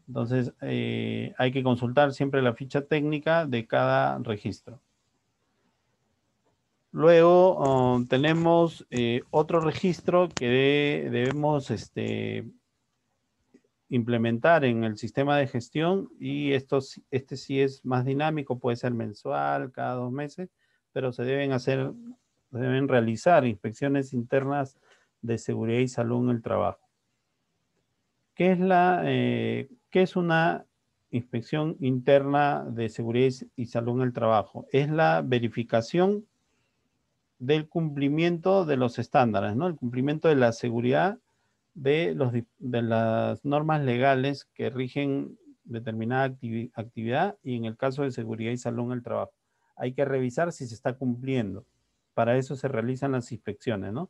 Entonces, hay que consultar siempre la ficha técnica de cada registro. Luego tenemos otro registro que debemos implementar en el sistema de gestión, y este sí es más dinámico, puede ser mensual, cada 2 meses, pero se deben realizar inspecciones internas de seguridad y salud en el trabajo. ¿Qué es una inspección interna de seguridad y salud en el trabajo? Es la verificación del cumplimiento de los estándares, ¿no? El cumplimiento de la seguridad de las normas legales que rigen determinada actividad, y en el caso de seguridad y salud en el trabajo. Hay que revisar si se está cumpliendo. Para eso se realizan las inspecciones, ¿no?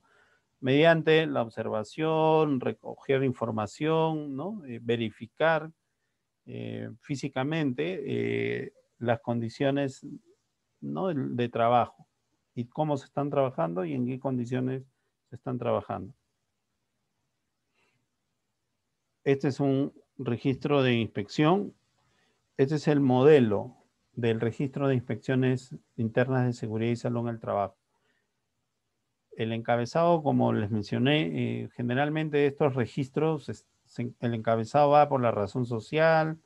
Mediante la observación, recoger información, ¿no? Verificar físicamente las condiciones, ¿no? de trabajo, y cómo se están trabajando y en qué condiciones se están trabajando. Este es un registro de inspección. Este es el modelo del registro de inspecciones internas de seguridad y salud en el trabajo. El encabezado, como les mencioné, generalmente estos registros, el encabezado va por la razón social,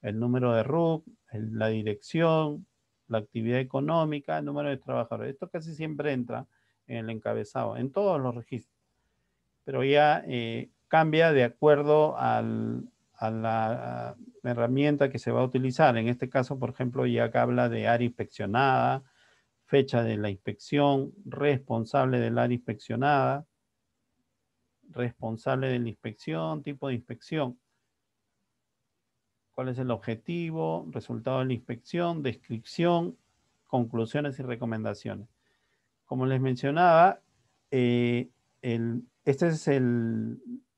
el número de RUC, la dirección, la actividad económica, el número de trabajadores. Esto casi siempre entra en el encabezado, en todos los registros. Pero ya cambia de acuerdo a la herramienta que se va a utilizar. En este caso, por ejemplo, ya que habla de área inspeccionada, fecha de la inspección, responsable del área inspeccionada, responsable de la inspección, tipo de inspección, cuál es el objetivo, resultado de la inspección, descripción, conclusiones y recomendaciones. Como les mencionaba, esta es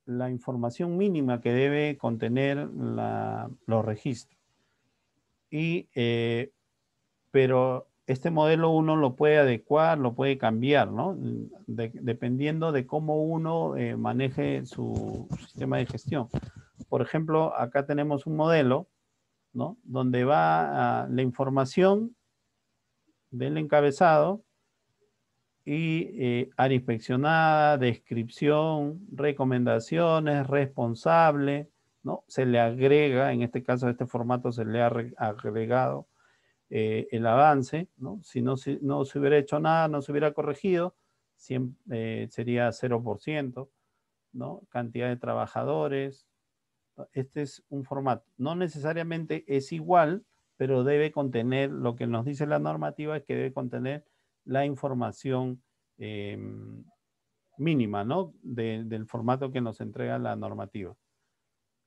la información mínima que debe contener los registros. Pero este modelo uno lo puede adecuar, lo puede cambiar, ¿no? Dependiendo de cómo uno maneje su sistema de gestión. Por ejemplo, acá tenemos un modelo, ¿no? Donde va la información del encabezado y área inspeccionada, descripción, recomendaciones, responsable, ¿no? Se le agrega, en este caso, este formato se le ha agregado el avance, ¿no? Si no se hubiera hecho nada, no se hubiera corregido, sería 0%, ¿no? Cantidad de trabajadores. Este es un formato. No necesariamente es igual, pero debe contener, lo que nos dice la normativa es que debe contener la información mínima, ¿no? Del formato que nos entrega la normativa.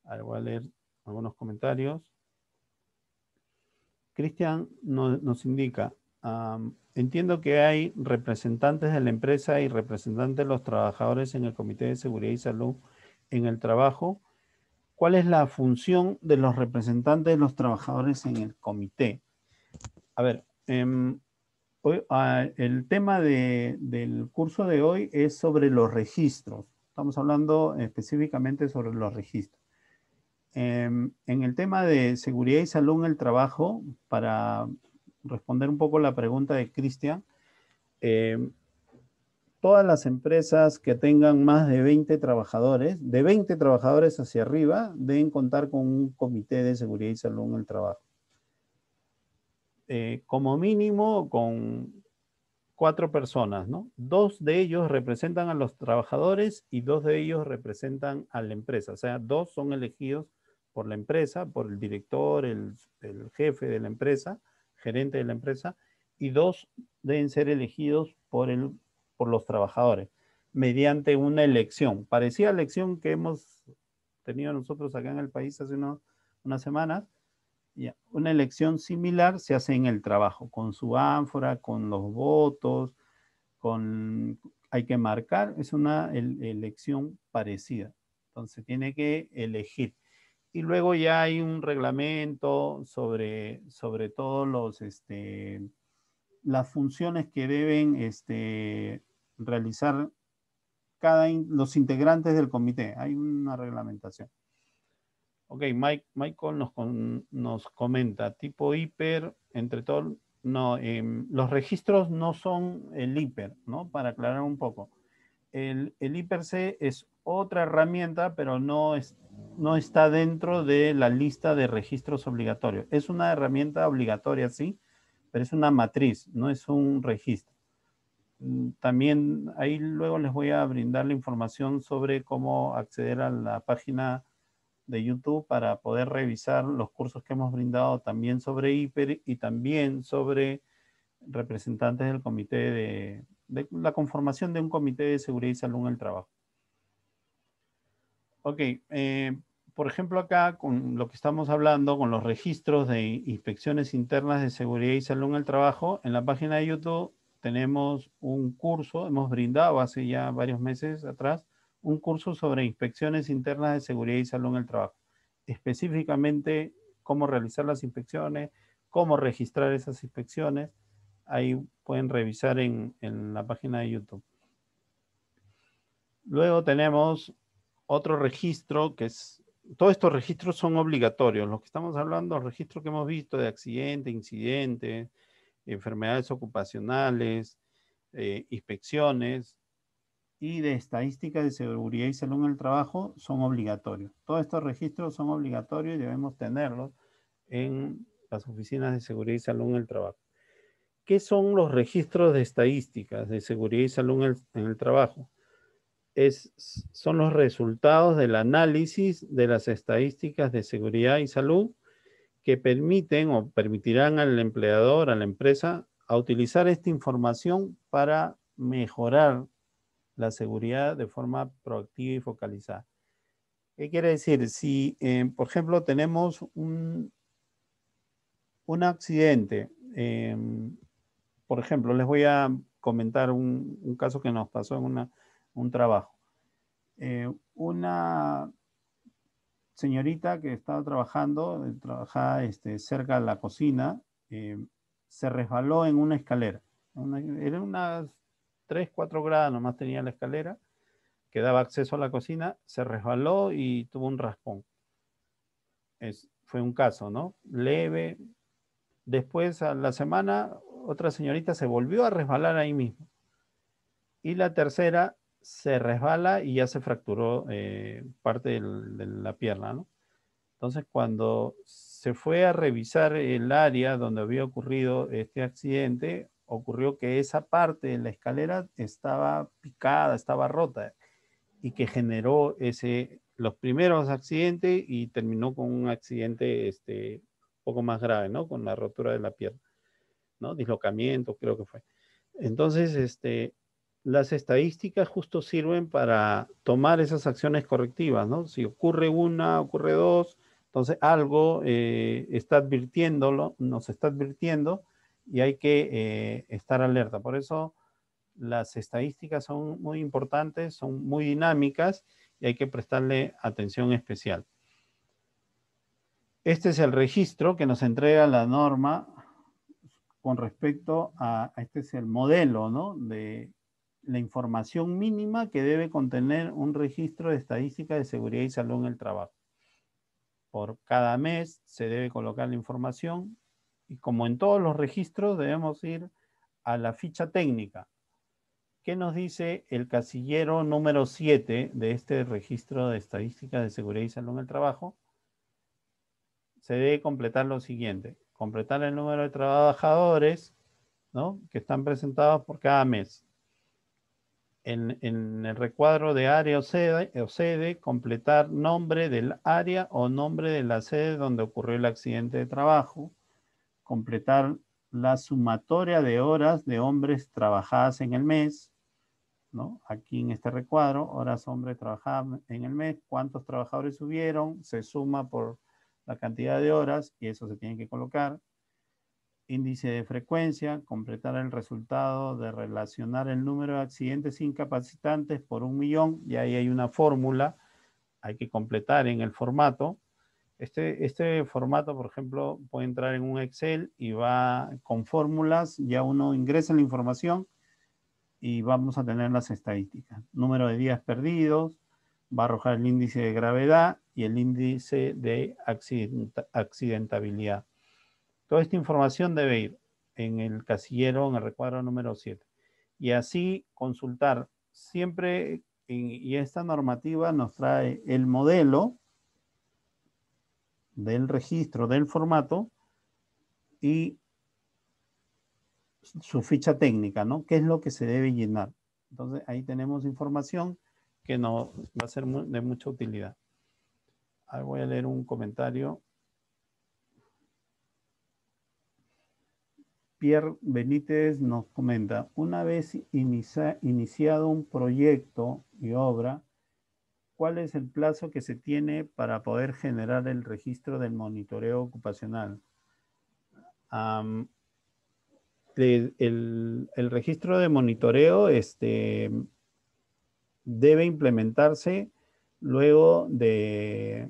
Ahora voy a leer algunos comentarios. Cristian nos indica, entiendo que hay representantes de la empresa y representantes de los trabajadores en el Comité de Seguridad y Salud en el Trabajo. ¿Cuál es la función de los representantes de los trabajadores en el comité? A ver, el tema del curso de hoy es sobre los registros. Estamos hablando específicamente sobre los registros. En el tema de seguridad y salud en el trabajo, para responder un poco la pregunta de Cristian, todas las empresas que tengan más de 20 trabajadores, de 20 trabajadores hacia arriba, deben contar con un comité de seguridad y salud en el trabajo. Como mínimo con 4 personas, ¿no? 2 de ellos representan a los trabajadores y 2 de ellos representan a la empresa. O sea, 2 son elegidos por la empresa, por el director, el jefe de la empresa, gerente de la empresa, y 2 deben ser elegidos por los trabajadores mediante una elección. Parecida a la elección que hemos tenido nosotros acá en el país hace unas semanas. Una elección similar se hace en el trabajo, con su ánfora, con los votos, hay que marcar, es una elección parecida. Entonces tiene que elegir. Y luego ya hay un reglamento sobre todo las funciones que deben realizar los integrantes del comité. Hay una reglamentación. Ok, Michael nos comenta, tipo hiper, entre todo, no, los registros no son el hiper, ¿no? Para aclarar un poco. El hiper-C es otra herramienta, pero no está dentro de la lista de registros obligatorios. Es una herramienta obligatoria, sí, pero es una matriz, no es un registro. También ahí luego les voy a brindar la información sobre cómo acceder a la página de YouTube para poder revisar los cursos que hemos brindado también sobre hiper y también sobre representantes del comité de la conformación de un comité de seguridad y salud en el trabajo. Ok, por ejemplo acá con lo que estamos hablando, con los registros de inspecciones internas de seguridad y salud en el trabajo, en la página de YouTube tenemos un curso, hemos brindado hace ya varios meses atrás, un curso sobre inspecciones internas de seguridad y salud en el trabajo. Específicamente cómo realizar las inspecciones, cómo registrar esas inspecciones. Ahí pueden revisar en la página de YouTube. Luego tenemos otro registro que es, todos estos registros son obligatorios. Los que estamos hablando, los registros que hemos visto de accidente, incidente, enfermedades ocupacionales, inspecciones y de estadísticas de seguridad y salud en el trabajo son obligatorios. Todos estos registros son obligatorios y debemos tenerlos en las oficinas de seguridad y salud en el trabajo. ¿Qué son los registros de estadísticas de seguridad y salud en el trabajo? Son los resultados del análisis de las estadísticas de seguridad y salud que permiten o permitirán al empleador, a la empresa, a utilizar esta información para mejorar la seguridad de forma proactiva y focalizada. ¿Qué quiere decir? Si, por ejemplo, tenemos un accidente, por ejemplo, les voy a comentar un caso que nos pasó en un trabajo. Una señorita que estaba trabajaba cerca de la cocina, se resbaló en una escalera. Era unas 3, 4 gradas nomás tenía la escalera, que daba acceso a la cocina, se resbaló y tuvo un raspón. Fue un caso, ¿no? Leve. Después, a la semana, otra señorita se volvió a resbalar ahí mismo. Y la tercera se resbala y ya se fracturó parte de la pierna, ¿no? Entonces, cuando se fue a revisar el área donde había ocurrido este accidente, ocurrió que esa parte de la escalera estaba picada, estaba rota, y que generó los primeros accidentes y terminó con un accidente un poco más grave, ¿no? Con la rotura de la pierna, ¿no? Dislocamiento, creo que fue. Entonces, las estadísticas justo sirven para tomar esas acciones correctivas, ¿no? Si ocurre una, ocurre dos, Entonces algo está advirtiéndolo, nos está advirtiendo y hay que estar alerta. Por eso las estadísticas son muy importantes, son muy dinámicas y hay que prestarle atención especial. Este es el registro que nos entrega la norma con respecto a este es el modelo, ¿no? De la información mínima que debe contener un registro de estadística de seguridad y salud en el trabajo. Por cada mes se debe colocar la información y como en todos los registros debemos ir a la ficha técnica. ¿Qué nos dice el casillero número 7 de este registro de estadística de seguridad y salud en el trabajo? Se debe completar lo siguiente. Completar el número de trabajadores, ¿no?, que están presentados por cada mes. En el recuadro de área o sede, completar nombre del área o nombre de la sede donde ocurrió el accidente de trabajo. Completar la sumatoria de horas de hombres trabajadas en el mes, ¿no? Aquí en este recuadro, horas hombres trabajadas en el mes, cuántos trabajadores hubieron, se suma por la cantidad de horas y eso se tiene que colocar. Índice de frecuencia, completar el resultado de relacionar el número de accidentes incapacitantes por 1.000.000 y ahí hay una fórmula, hay que completar en el formato. Este formato, por ejemplo, puede entrar en un Excel y va con fórmulas, ya uno ingresa la información y vamos a tener las estadísticas. Número de días perdidos, va a arrojar el índice de gravedad y el índice de accidentabilidad. Toda esta información debe ir en el casillero, en el recuadro número 7. Y así consultar siempre, y esta normativa nos trae el modelo del registro del formato y su ficha técnica, ¿no? ¿Qué es lo que se debe llenar? Entonces ahí tenemos información que nos va a ser de mucha utilidad. Ahí voy a leer un comentario. Pierre Benítez nos comenta, una vez iniciado un proyecto y obra, ¿cuál es el plazo que se tiene para poder generar el registro del monitoreo ocupacional? El registro de monitoreo debe implementarse luego de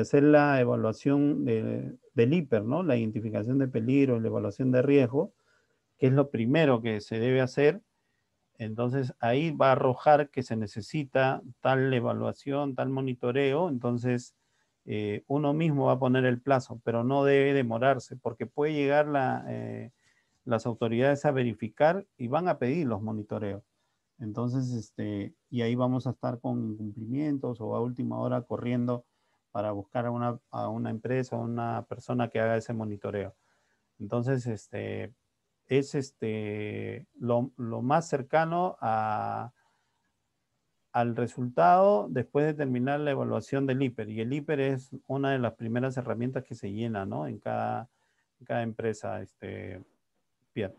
hacer la evaluación del IPER, ¿no? La identificación de peligro, la evaluación de riesgo, que es lo primero que se debe hacer. Entonces ahí va a arrojar que se necesita tal evaluación, tal monitoreo. Entonces uno mismo va a poner el plazo, pero no debe demorarse porque puede llegar las autoridades a verificar y van a pedir los monitoreos. Entonces, y ahí vamos a estar con incumplimientos o a última hora corriendo para buscar a una empresa o una persona que haga ese monitoreo. Entonces, es lo más cercano al resultado después de terminar la evaluación del IPER. Y el IPER es una de las primeras herramientas que se llena, ¿no? En cada empresa, Pierre.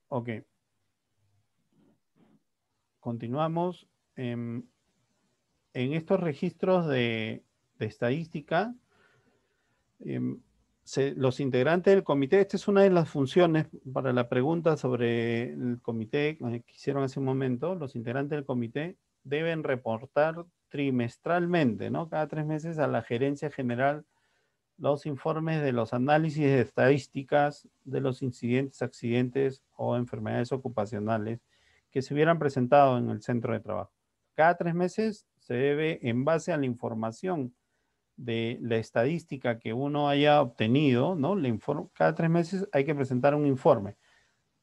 Ok. Continuamos. En estos registros de estadística, los integrantes del comité, esta es una de las funciones para la pregunta sobre el comité que hicieron hace un momento, los integrantes del comité deben reportar trimestralmente, ¿no? Cada 3 meses a la gerencia general los informes de los análisis de estadísticas de los incidentes, accidentes o enfermedades ocupacionales que se hubieran presentado en el centro de trabajo. Cada 3 meses se debe, en base a la información de la estadística que uno haya obtenido, ¿no? Cada 3 meses hay que presentar un informe.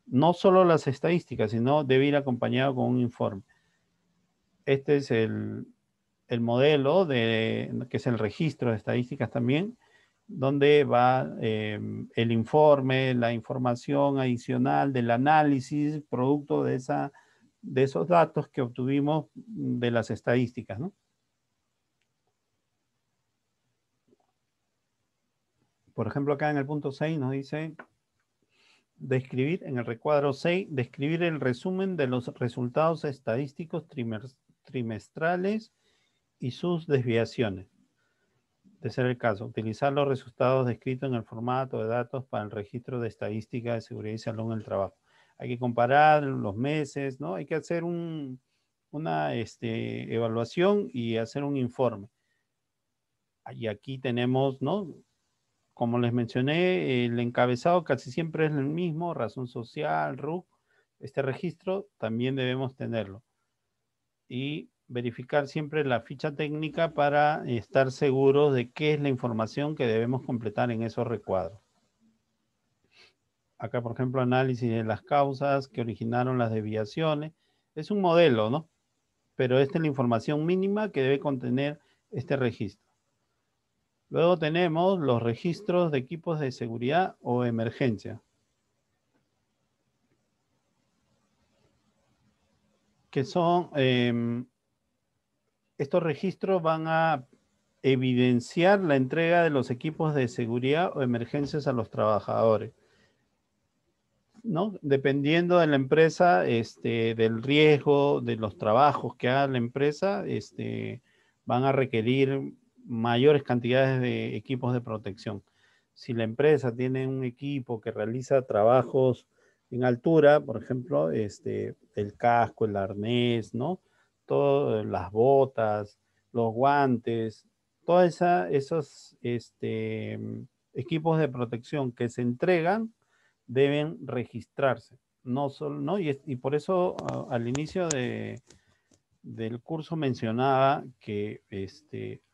No solo las estadísticas, sino debe ir acompañado con un informe. Este es el modelo, que es el registro de estadísticas también, donde va el informe, la información adicional del análisis, producto de esos datos que obtuvimos de las estadísticas, ¿no? Por ejemplo, acá en el punto 6 nos dice describir, en el recuadro 6, describir el resumen de los resultados estadísticos trimestrales y sus desviaciones. De ser el caso, utilizar los resultados descritos en el formato de datos para el registro de estadística de seguridad y salud en el trabajo. Hay que comparar los meses, ¿no? Hay que hacer una evaluación y hacer un informe. Y aquí tenemos, ¿no? Como les mencioné, el encabezado casi siempre es el mismo, razón social, RUC. Este registro también debemos tenerlo. Y verificar siempre la ficha técnica para estar seguros de qué es la información que debemos completar en esos recuadros. Acá, por ejemplo, análisis de las causas que originaron las desviaciones. Es un modelo, ¿no? Pero esta es la información mínima que debe contener este registro. Luego tenemos los registros de equipos de seguridad o emergencia, que son, estos registros van a evidenciar la entrega de los equipos de seguridad o emergencias a los trabajadores, ¿no? Dependiendo de la empresa, del riesgo, de los trabajos que haga la empresa, van a requerir mayores cantidades de equipos de protección. Si la empresa tiene un equipo que realiza trabajos en altura, por ejemplo, el casco, el arnés, ¿no? Todas las botas, los guantes, todos esos equipos de protección que se entregan deben registrarse. No solo, ¿no? Y por eso al inicio del curso mencionaba que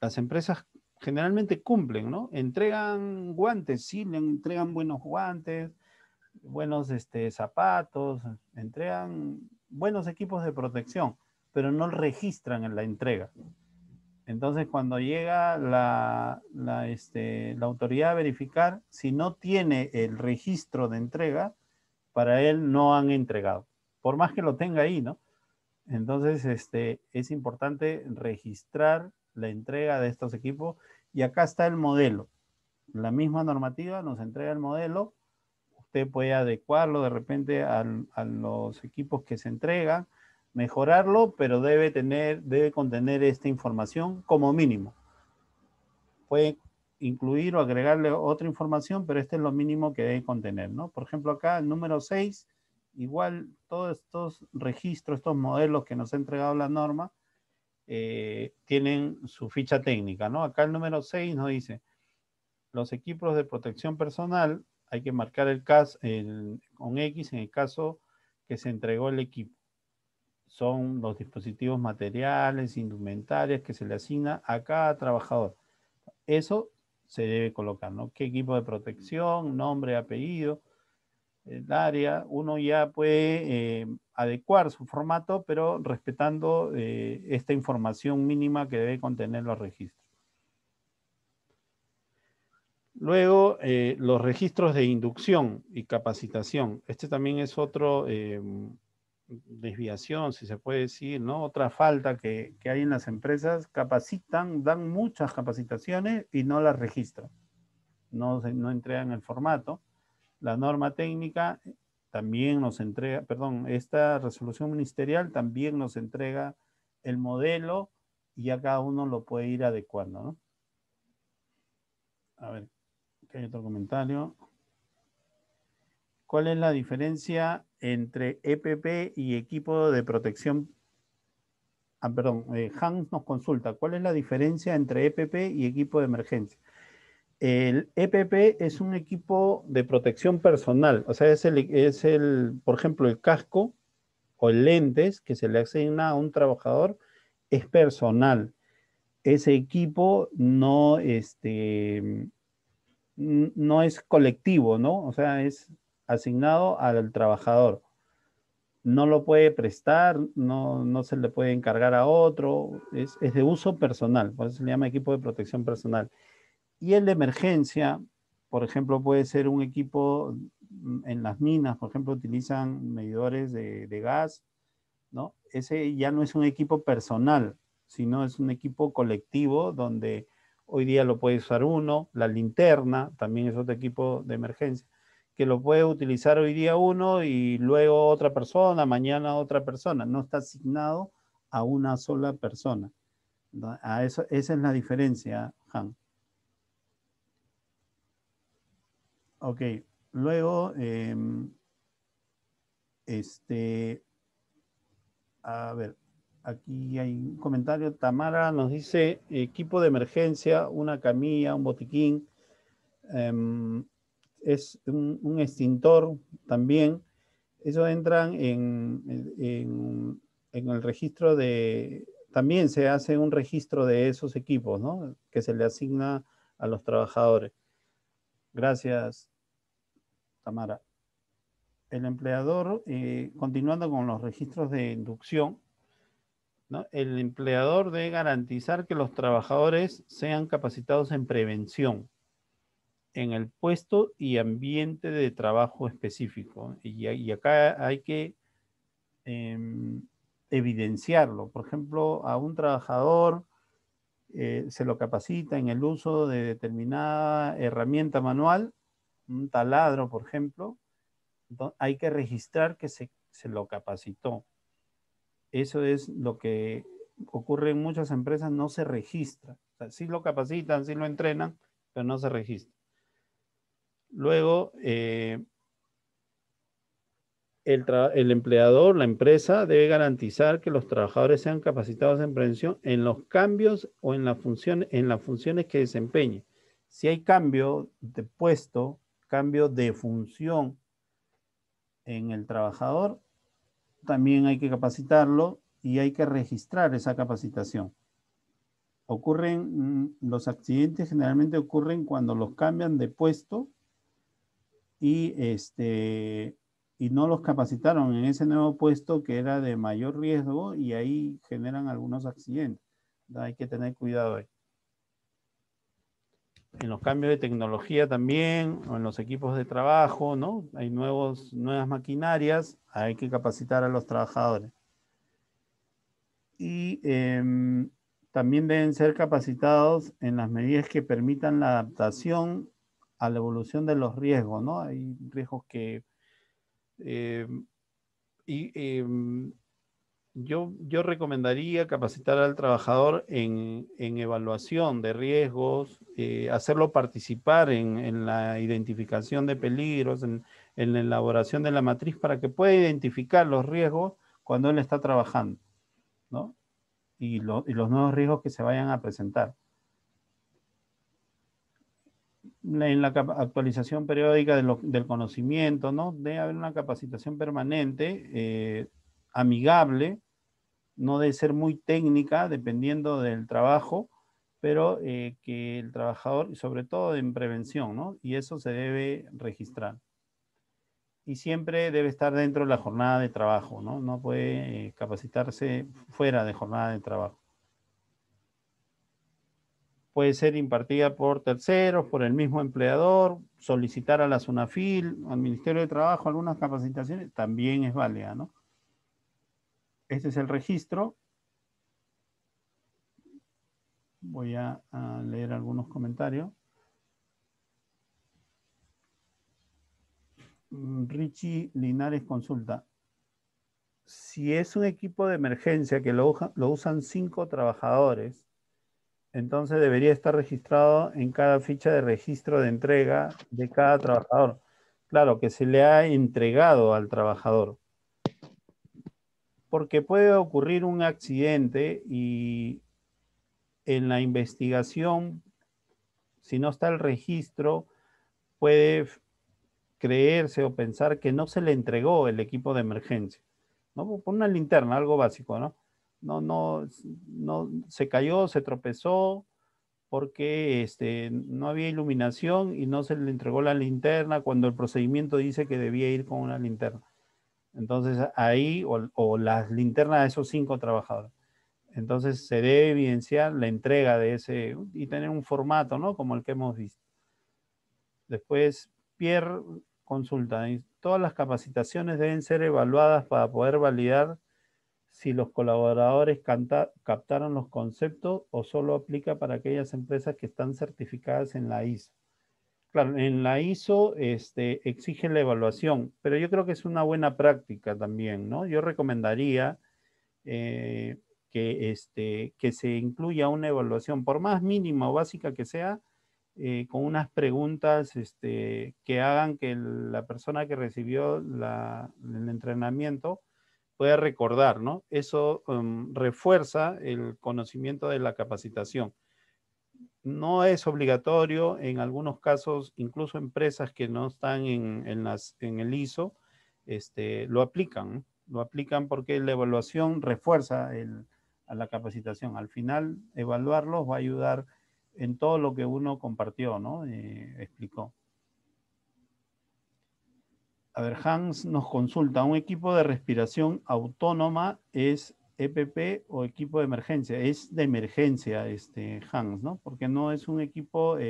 las empresas generalmente cumplen, ¿no? Entregan guantes, sí, le entregan buenos guantes, buenos zapatos, entregan buenos equipos de protección, pero no registran en la entrega. Entonces, cuando llega la autoridad a verificar, si no tiene el registro de entrega, para él no han entregado, por más que lo tenga ahí, ¿no? Entonces, es importante registrar la entrega de estos equipos y acá está el modelo. La misma normativa nos entrega el modelo. Usted puede adecuarlo de repente a los equipos que se entregan, mejorarlo, pero debe contener esta información como mínimo. Puede incluir o agregarle otra información, pero este es lo mínimo que debe contener, ¿no? Por ejemplo, acá el número 6, igual todos estos registros, estos modelos que nos ha entregado la norma, tienen su ficha técnica, ¿no? Acá el número 6 nos dice, los equipos de protección personal, hay que marcar el caso con X en el caso que se entregó el equipo. Son los dispositivos materiales, indumentarias que se le asigna a cada trabajador. Eso se debe colocar, ¿no? ¿Qué equipo de protección, nombre, apellido, el área? Uno ya puede adecuar su formato, pero respetando esta información mínima que debe contener los registros. Luego, los registros de inducción y capacitación. Este también es otro desviación, si se puede decir, ¿no? Otra falta que hay en las empresas. Capacitan, dan muchas capacitaciones y no las registran. No entregan el formato. La norma técnica también nos entrega, perdón, esta resolución ministerial también nos entrega el modelo y ya cada uno lo puede ir adecuando, ¿no? A ver, aquí hay otro comentario. ¿Cuál es la diferencia entre EPP y equipo de protección? Perdón, Hans nos consulta, ¿cuál es la diferencia entre EPP y equipo de emergencia? El EPP es un equipo de protección personal, o sea, por ejemplo, el casco o el lentes que se le asigna a un trabajador es personal. Ese equipo no es colectivo, ¿no? O sea, es asignado al trabajador. No lo puede prestar, no se le puede encargar a otro, es de uso personal, por eso se le llama equipo de protección personal. Y el de emergencia, por ejemplo, puede ser un equipo en las minas, por ejemplo, utilizan medidores de gas, ¿no? Ese ya no es un equipo personal, sino es un equipo colectivo donde hoy día lo puede usar uno, la linterna también es otro equipo de emergencia, que lo puede utilizar hoy día uno y luego otra persona, mañana otra persona, no está asignado a una sola persona. Esa es la diferencia, Han. Ok, luego, a ver, aquí hay un comentario. Tamara nos dice, equipo de emergencia, una camilla, un botiquín, es un extintor también. Eso entran en el registro de... También se hace un registro de esos equipos, ¿no? Que se le asigna a los trabajadores. Gracias, Tamara. El empleador, continuando con los registros de inducción, ¿no? El empleador debe garantizar que los trabajadores sean capacitados en prevención, en el puesto y ambiente de trabajo específico. Y acá hay que evidenciarlo. Por ejemplo, a un trabajador se lo capacita en el uso de determinada herramienta manual, un taladro, por ejemplo. Entonces, hay que registrar que se lo capacitó. Eso es lo que ocurre en muchas empresas, no se registra. O sea, sí lo capacitan, sí lo entrenan, pero no se registra. Luego, el empleador, la empresa, debe garantizar que los trabajadores sean capacitados en prevención en los cambios o en las funciones que desempeñen. Si hay cambio de puesto, cambio de función en el trabajador, también hay que capacitarlo y hay que registrar esa capacitación. Los accidentes generalmente ocurren cuando los cambian de puesto y no los capacitaron en ese nuevo puesto que era de mayor riesgo y ahí generan algunos accidentes. Entonces hay que tener cuidado ahí. En los cambios de tecnología también, o en los equipos de trabajo, ¿no? Hay nuevas maquinarias, hay que capacitar a los trabajadores. Y también deben ser capacitados en las medidas que permitan la adaptación a la evolución de los riesgos, ¿no? Hay riesgos que... yo recomendaría capacitar al trabajador en evaluación de riesgos, hacerlo participar en la identificación de peligros, en la elaboración de la matriz para que pueda identificar los riesgos cuando él está trabajando, ¿no? Y los nuevos riesgos que se vayan a presentar. En la actualización periódica del conocimiento, ¿no? Debe haber una capacitación permanente, amigable, no debe ser muy técnica, dependiendo del trabajo, pero que el trabajador, y sobre todo en prevención, ¿no? Y eso se debe registrar. Y siempre debe estar dentro de la jornada de trabajo, ¿no? No puede capacitarse fuera de jornada de trabajo. Puede ser impartida por terceros, por el mismo empleador, solicitar a la SUNAFIL, al Ministerio de Trabajo, algunas capacitaciones, también es válida, ¿no? Este es el registro. Voy a leer algunos comentarios. Richie Linares consulta. Si es un equipo de emergencia que lo usan 5 trabajadores, entonces debería estar registrado en cada ficha de registro de entrega de cada trabajador. Claro, que se le ha entregado al trabajador. Porque puede ocurrir un accidente y en la investigación, si no está el registro, puede creerse o pensar que no se le entregó el equipo de emergencia, ¿no? Por una linterna, algo básico, ¿no? No, se cayó, se tropezó porque no había iluminación y no se le entregó la linterna cuando el procedimiento dice que debía ir con una linterna. Entonces ahí, o las linternas de esos 5 trabajadores. Entonces se debe evidenciar la entrega de ese y tener un formato, ¿no? Como el que hemos visto. Después, Pierre consulta. Todas las capacitaciones deben ser evaluadas para poder validar si los colaboradores captaron los conceptos o solo aplica para aquellas empresas que están certificadas en la ISO. Claro, en la ISO exige la evaluación, pero yo creo que es una buena práctica también, ¿no? Yo recomendaría que que se incluya una evaluación, por más mínima o básica que sea, con unas preguntas que hagan que la persona que recibió el entrenamiento pueda recordar, ¿no? Eso refuerza el conocimiento de la capacitación. No es obligatorio, en algunos casos, incluso empresas que no están en el ISO, lo aplican, ¿no? Lo aplican porque la evaluación refuerza a la capacitación. Al final, evaluarlos va a ayudar en todo lo que uno compartió, ¿no? Explicó. A ver, Hans nos consulta, ¿un equipo de respiración autónoma es EPP o equipo de emergencia? Es de emergencia, Hans, ¿no? Porque no es un equipo, no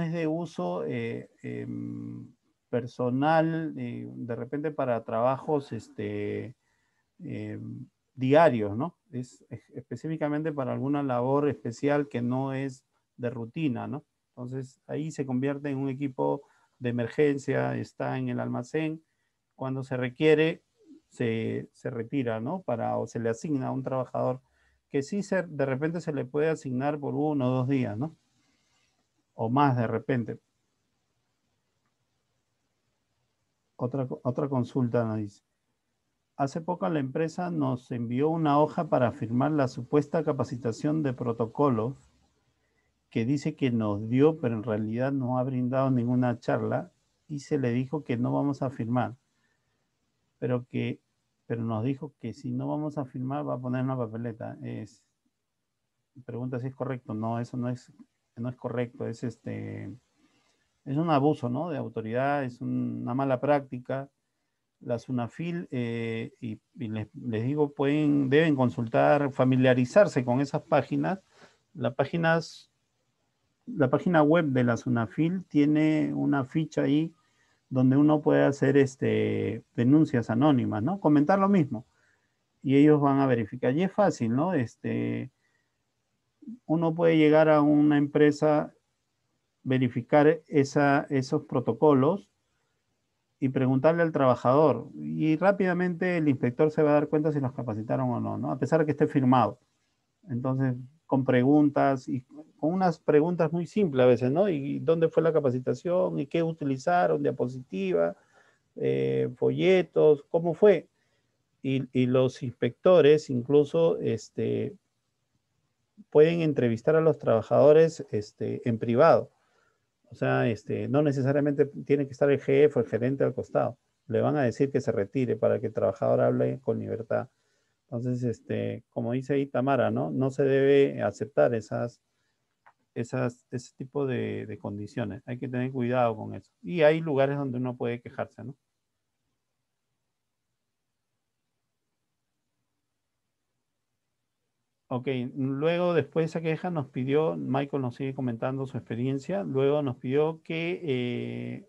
es de uso personal, de repente para trabajos, diarios, ¿no? Es específicamente para alguna labor especial que no es de rutina, ¿no? Entonces ahí se convierte en un equipo de emergencia, está en el almacén, cuando se requiere se retira, ¿no? O se le asigna a un trabajador que sí de repente se le puede asignar por 1 o 2 días, ¿no? O más de repente. Otra consulta nos dice. Hace poco la empresa nos envió una hoja para firmar la supuesta capacitación de protocolos que dice que nos dio, pero en realidad no ha brindado ninguna charla y se le dijo que no vamos a firmar, pero nos dijo que si no vamos a firmar va a poner una papeleta. Pregunta si es correcto. No, eso no es correcto. Es un abuso, ¿no? De autoridad, es una mala práctica. La SUNAFIL, y les digo, deben consultar, familiarizarse con esas páginas. La página web de la SUNAFIL tiene una ficha ahí donde uno puede hacer denuncias anónimas, ¿no? Comentar lo mismo. Y ellos van a verificar. Y es fácil, ¿no? Uno puede llegar a una empresa, verificar esos protocolos y preguntarle al trabajador. Y rápidamente el inspector se va a dar cuenta si los capacitaron o no, ¿no? A pesar de que esté firmado. Entonces, con preguntas y con unas preguntas muy simples a veces, ¿no? ¿Y dónde fue la capacitación? ¿Y qué utilizaron? ¿Diapositiva? ¿Folletos? ¿Cómo fue? Y los inspectores incluso pueden entrevistar a los trabajadores en privado. O sea, no necesariamente tiene que estar el jefe o el gerente al costado. Le van a decir que se retire para que el trabajador hable con libertad. Entonces, como dice ahí Tamara, ¿no? No se debe aceptar ese tipo de condiciones. Hay que tener cuidado con eso. Y hay lugares donde uno puede quejarse, ¿no? Ok, luego después de esa queja nos pidió, Michael nos sigue comentando su experiencia, luego nos pidió que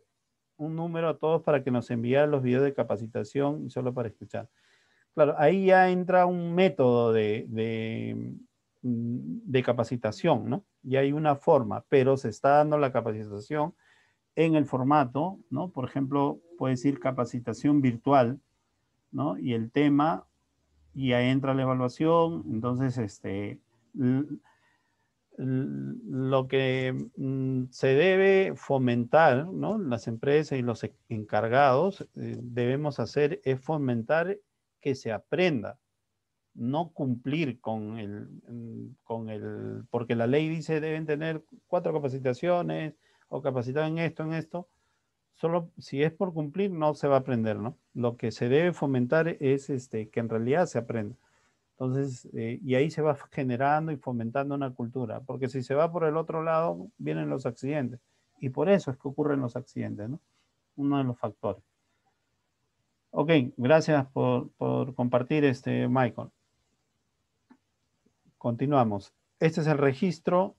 un número a todos para que nos enviaran los videos de capacitación y solo para escuchar. Claro, ahí ya entra un método de capacitación, ¿no? Y hay una forma, pero se está dando la capacitación en el formato, ¿no? Por ejemplo, puede decir capacitación virtual, ¿no? Y el tema, y ahí entra la evaluación, entonces, lo que se debe fomentar, ¿no? Las empresas y los encargados debemos hacer es fomentar que se aprenda, no cumplir porque la ley dice deben tener 4 capacitaciones o capacitar en esto. Solo si es por cumplir no se va a aprender, ¿no? Lo que se debe fomentar es que en realidad se aprenda. Entonces, y ahí se va generando y fomentando una cultura, porque si se va por el otro lado, vienen los accidentes. Y por eso es que ocurren los accidentes, ¿no? Uno de los factores. Ok, gracias por compartir, Michael. Continuamos. Este es el registro,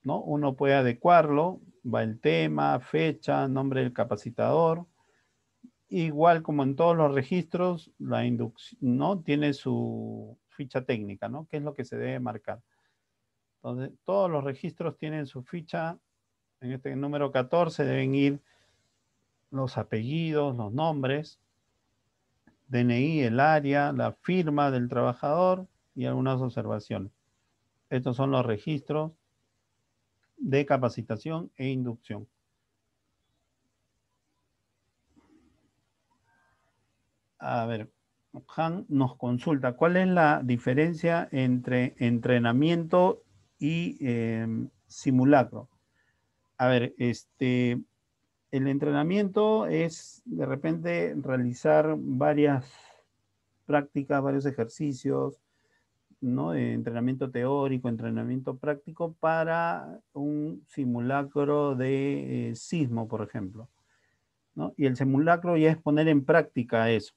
¿no? Uno puede adecuarlo, va el tema, fecha, nombre del capacitador. Igual como en todos los registros, la inducción, ¿no? Tiene su ficha técnica, ¿no? ¿Qué es lo que se debe marcar? Entonces, todos los registros tienen su ficha. En este número 14 deben ir los apellidos, los nombres. DNI, el área, la firma del trabajador y algunas observaciones. Estos son los registros de capacitación e inducción. A ver, Han nos consulta, ¿cuál es la diferencia entre entrenamiento y simulacro? A ver, el entrenamiento es de repente realizar varias prácticas, varios ejercicios, ¿no? Entrenamiento teórico, entrenamiento práctico para un simulacro de sismo, por ejemplo, ¿no? Y el simulacro ya es poner en práctica eso,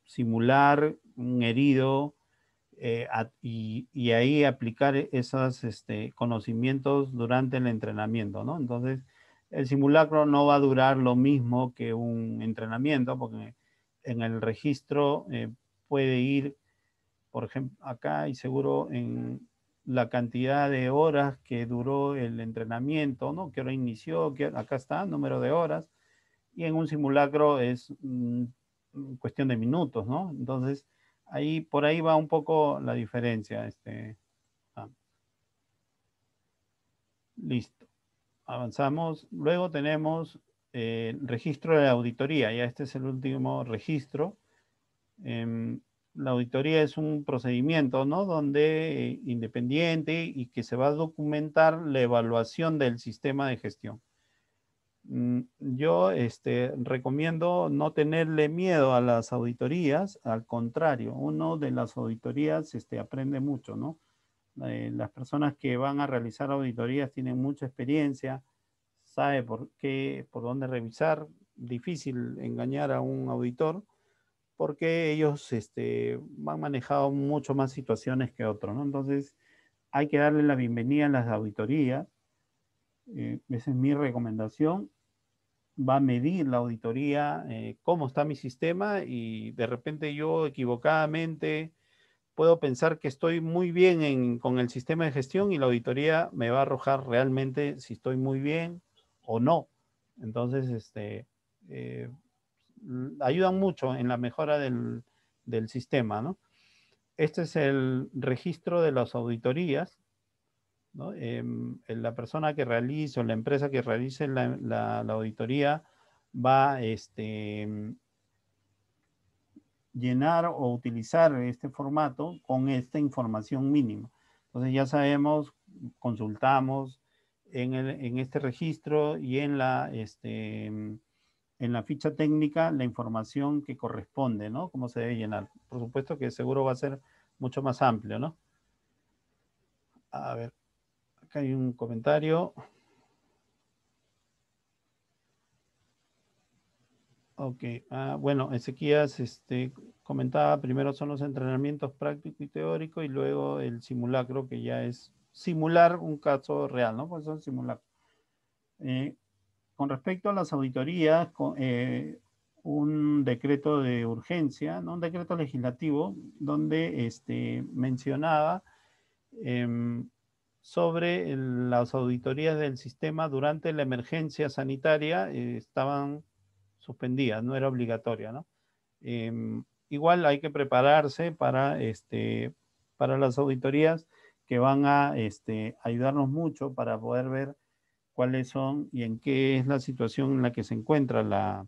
simular un herido y ahí aplicar esos conocimientos durante el entrenamiento, ¿no? Entonces, el simulacro no va a durar lo mismo que un entrenamiento, porque en el registro puede ir, por ejemplo, acá y seguro en la cantidad de horas que duró el entrenamiento, ¿no? ¿Qué hora inició? Acá está, número de horas. Y en un simulacro es cuestión de minutos, ¿no? Entonces, ahí, por ahí va un poco la diferencia. Listo. Avanzamos. Luego tenemos el registro de auditoría. Ya este es el último registro. La auditoría es un procedimiento, ¿no? Donde independiente y que se va a documentar la evaluación del sistema de gestión. Yo recomiendo no tenerle miedo a las auditorías, al contrario, uno de las auditorías aprende mucho, ¿no? Las personas que van a realizar auditorías tienen mucha experiencia, sabe por qué, por dónde revisar, difícil engañar a un auditor, porque ellos han manejado mucho más situaciones que otros, ¿no? Entonces, hay que darle la bienvenida a las auditorías, esa es mi recomendación. Va a medir la auditoría cómo está mi sistema y de repente yo equivocadamente puedo pensar que estoy muy bien con el sistema de gestión y la auditoría me va a arrojar realmente si estoy muy bien o no. Entonces, ayudan mucho en la mejora del sistema, ¿no? Este es el registro de las auditorías, ¿no? La persona que realice o la empresa que realice la auditoría va a llenar o utilizar este formato con esta información mínima. Entonces ya sabemos, consultamos en este registro y en la ficha técnica la información que corresponde, ¿no? Cómo se debe llenar. Por supuesto que seguro va a ser mucho más amplio, ¿no? A ver, acá hay un comentario. Ok, bueno, Ezequías comentaba, primero son los entrenamientos práctico y teórico y luego el simulacro, que ya es simular un caso real, ¿no? Pues son simulacros. Con respecto a las auditorías, un decreto de urgencia, ¿no? Un decreto legislativo donde mencionaba sobre las auditorías del sistema durante la emergencia sanitaria, estaban suspendidas, no era obligatoria, ¿no? Igual hay que prepararse para las auditorías que van a ayudarnos mucho para poder ver cuáles son y en qué es la situación en la que se encuentra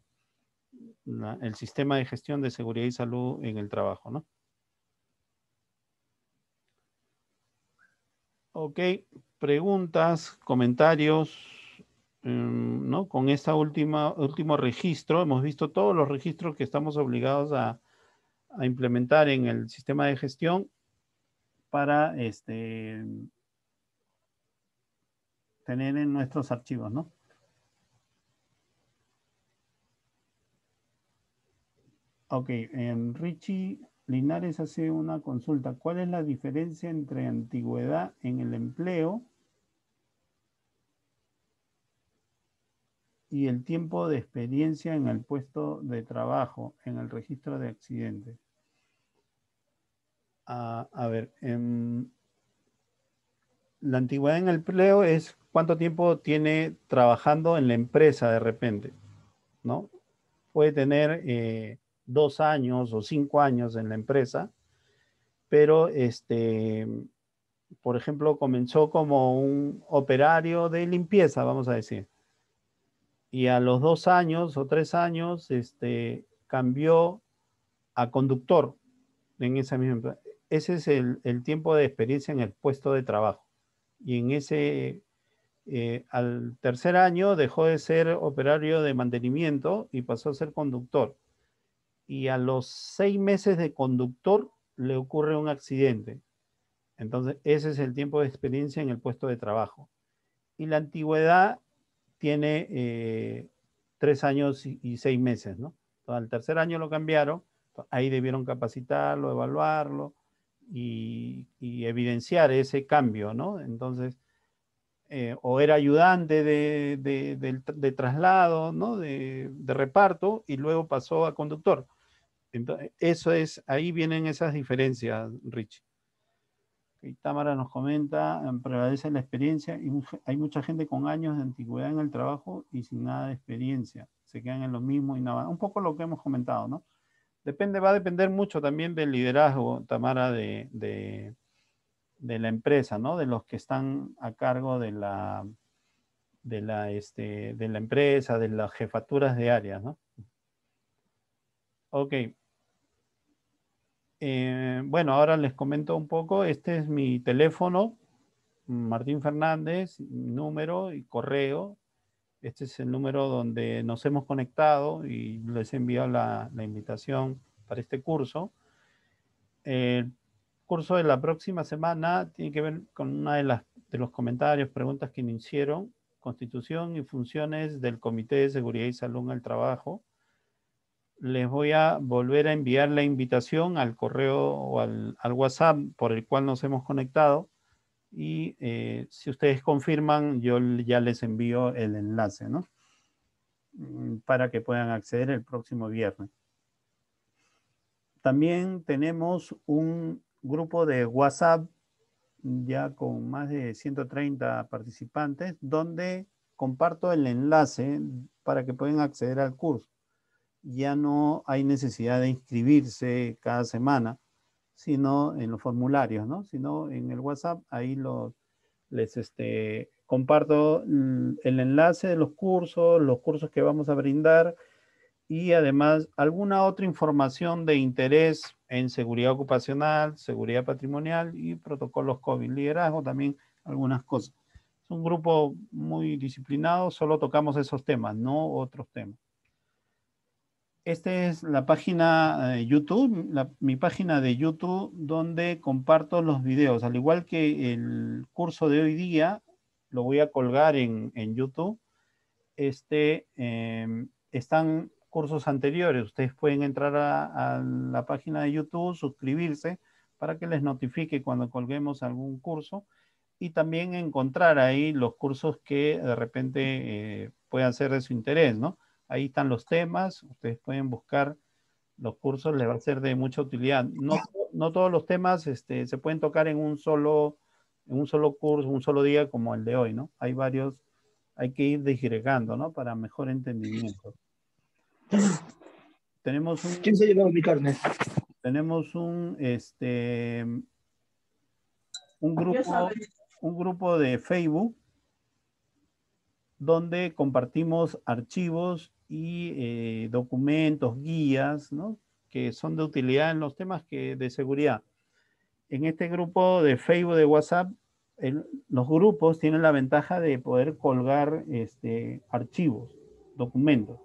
el sistema de gestión de seguridad y salud en el trabajo, ¿no? Ok, preguntas, comentarios, ¿no? Con este último registro, hemos visto todos los registros que estamos obligados a implementar en el sistema de gestión para tener en nuestros archivos, ¿no? Ok, Richie Linares hace una consulta. ¿Cuál es la diferencia entre antigüedad en el empleo y el tiempo de experiencia en el puesto de trabajo, en el registro de accidentes? A ver, la antigüedad en el empleo es cuánto tiempo tiene trabajando en la empresa de repente, ¿no? Puede tener 2 años o 5 años en la empresa, pero por ejemplo, comenzó como un operario de limpieza, vamos a decir. Y a los 2 años o 3 años, cambió a conductor en esa misma empresa. Ese es el tiempo de experiencia en el puesto de trabajo. Y en ese, al tercer año dejó de ser operario de mantenimiento y pasó a ser conductor. Y a los 6 meses de conductor le ocurre un accidente. Entonces, ese es el tiempo de experiencia en el puesto de trabajo. Y la antigüedad tiene 3 años y 6 meses, ¿no? Entonces, al tercer año lo cambiaron, ahí debieron capacitarlo, evaluarlo y evidenciar ese cambio, ¿no? Entonces, o era ayudante de traslado, ¿no? De reparto, y luego pasó a conductor. Entonces, eso es, ahí vienen esas diferencias, Rich. Y Tamara nos comenta, prevalece la experiencia y hay mucha gente con años de antigüedad en el trabajo y sin nada de experiencia. Se quedan en lo mismo y nada. Un poco lo que hemos comentado, ¿no? Va a depender mucho también del liderazgo, Tamara, de la empresa, ¿no? De los que están a cargo de la empresa, de las jefaturas de áreas, ¿no? Ok. Bueno, ahora les comento un poco. Este es mi teléfono, Martín Fernández, número y correo. Este es el número donde nos hemos conectado y les he enviado la invitación para este curso. El curso de la próxima semana tiene que ver con una de los comentarios, preguntas que me hicieron. Constitución y funciones del Comité de Seguridad y Salud en el Trabajo. Les voy a volver a enviar la invitación al correo o al WhatsApp por el cual nos hemos conectado. Y si ustedes confirman, yo ya les envío el enlace, ¿no? Para que puedan acceder el próximo viernes. También tenemos un grupo de WhatsApp ya con más de 130 participantes, donde comparto el enlace para que puedan acceder al curso. Ya no hay necesidad de inscribirse cada semana, sino en los formularios, ¿no? Sino en el WhatsApp, ahí les comparto el enlace de los cursos que vamos a brindar y además alguna otra información de interés en seguridad ocupacional, seguridad patrimonial y protocolos COVID, liderazgo también, algunas cosas. Es un grupo muy disciplinado, solo tocamos esos temas, no otros temas. Esta es la página de YouTube, mi página de YouTube, donde comparto los videos. Al igual que el curso de hoy día, lo voy a colgar en YouTube. Están cursos anteriores. Ustedes pueden entrar a la página de YouTube, suscribirse para que les notifique cuando colguemos algún curso y también encontrar ahí los cursos que de repente puedan ser de su interés, ¿no? Ahí están los temas, ustedes pueden buscar los cursos, les va a ser de mucha utilidad. No todos los temas se pueden tocar en un solo curso, un solo día como el de hoy, ¿no? Hay varios, hay que ir disgregando, ¿no? Para mejor entendimiento. Tenemos un... ¿Quién se ha llevado mi carne? Tenemos un grupo de Facebook donde compartimos archivos y documentos, guías, ¿no? Que son de utilidad en los temas de seguridad. En este grupo de Facebook, de WhatsApp, los grupos tienen la ventaja de poder colgar archivos, documentos,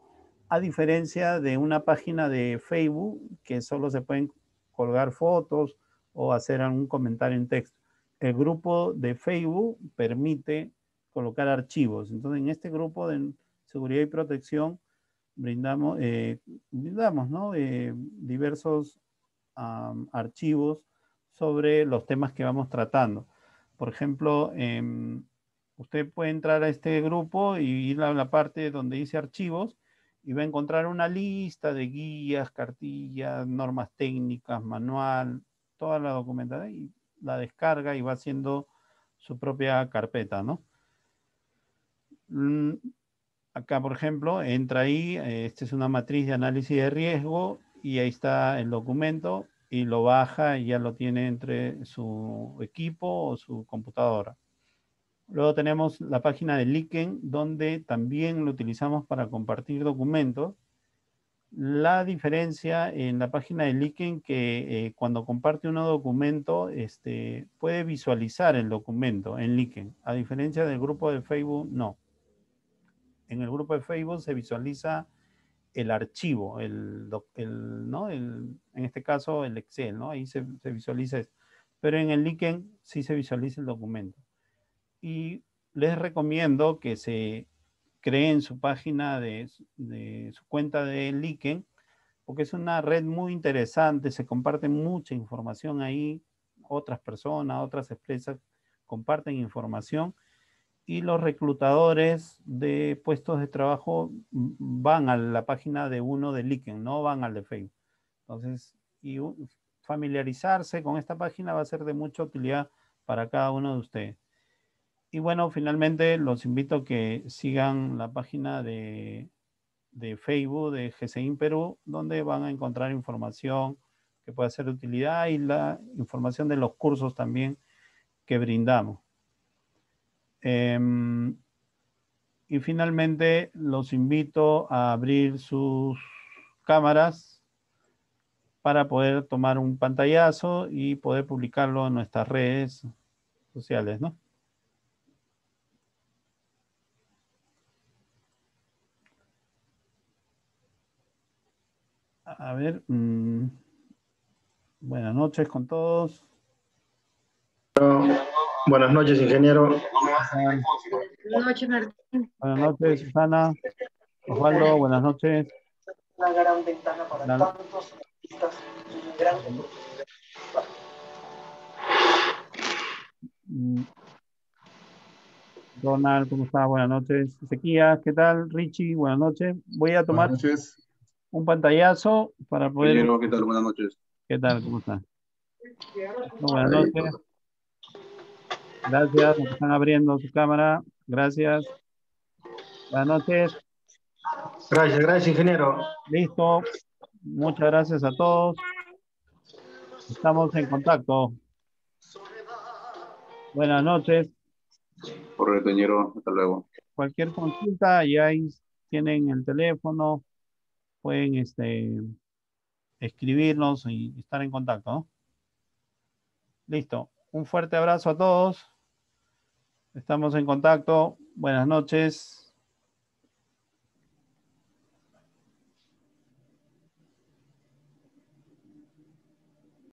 a diferencia de una página de Facebook que solo se pueden colgar fotos o hacer algún comentario en texto. El grupo de Facebook permite colocar archivos. Entonces, en este grupo de seguridad y protección brindamos ¿no? Diversos archivos sobre los temas que vamos tratando. Por ejemplo, usted puede entrar a este grupo y ir a la parte donde dice archivos y va a encontrar una lista de guías, cartillas, normas técnicas, manual, toda la documentación y la descarga y va haciendo su propia carpeta, ¿no? Acá, por ejemplo, entra ahí, esta es una matriz de análisis de riesgo y ahí está el documento y lo baja y ya lo tiene entre su equipo o su computadora. Luego tenemos la página de Liken, donde también lo utilizamos para compartir documentos. La diferencia en la página de Liken que cuando comparte un documento puede visualizar el documento en Liken, a diferencia del grupo de Facebook, no. En el grupo de Facebook se visualiza el archivo, ¿no? En este caso el Excel, ¿no? Ahí se visualiza eso. Pero en el Liken sí se visualiza el documento. Y les recomiendo que se creen su página de su cuenta de Liken, porque es una red muy interesante, se comparte mucha información ahí, otras personas, otras empresas comparten información y los reclutadores de puestos de trabajo van a la página de uno de Liken, no van al de Facebook. Entonces, familiarizarse con esta página va a ser de mucha utilidad para cada uno de ustedes. Y bueno, finalmente los invito a que sigan la página de Facebook de GCIN Perú, donde van a encontrar información que pueda ser de utilidad y la información de los cursos también que brindamos. Y finalmente los invito a abrir sus cámaras para poder tomar un pantallazo y poder publicarlo en nuestras redes sociales, ¿no? A ver, buenas noches con todos. Buenas noches, ingeniero. Buenas noches, Martín. Buenas noches, Susana. Osvaldo, buenas noches. Una gran ventana para tantos artistas y un gran Donald, ¿cómo estás? Buenas noches. Ezequías, ¿qué tal? Richie, buenas noches. Voy a tomar un pantallazo para poder... Ingeniero, ¿qué tal? Buenas noches. ¿Qué tal? ¿Cómo estás? Buenas noches. Gracias, nos están abriendo su cámara. Gracias. Buenas noches. Gracias, ingeniero. Listo. Muchas gracias a todos. Estamos en contacto. Buenas noches. Correcto, ingeniero. Hasta luego. Cualquier consulta, ya ahí tienen el teléfono. Pueden escribirnos y estar en contacto, ¿no? Listo. Un fuerte abrazo a todos. Estamos en contacto. Buenas noches.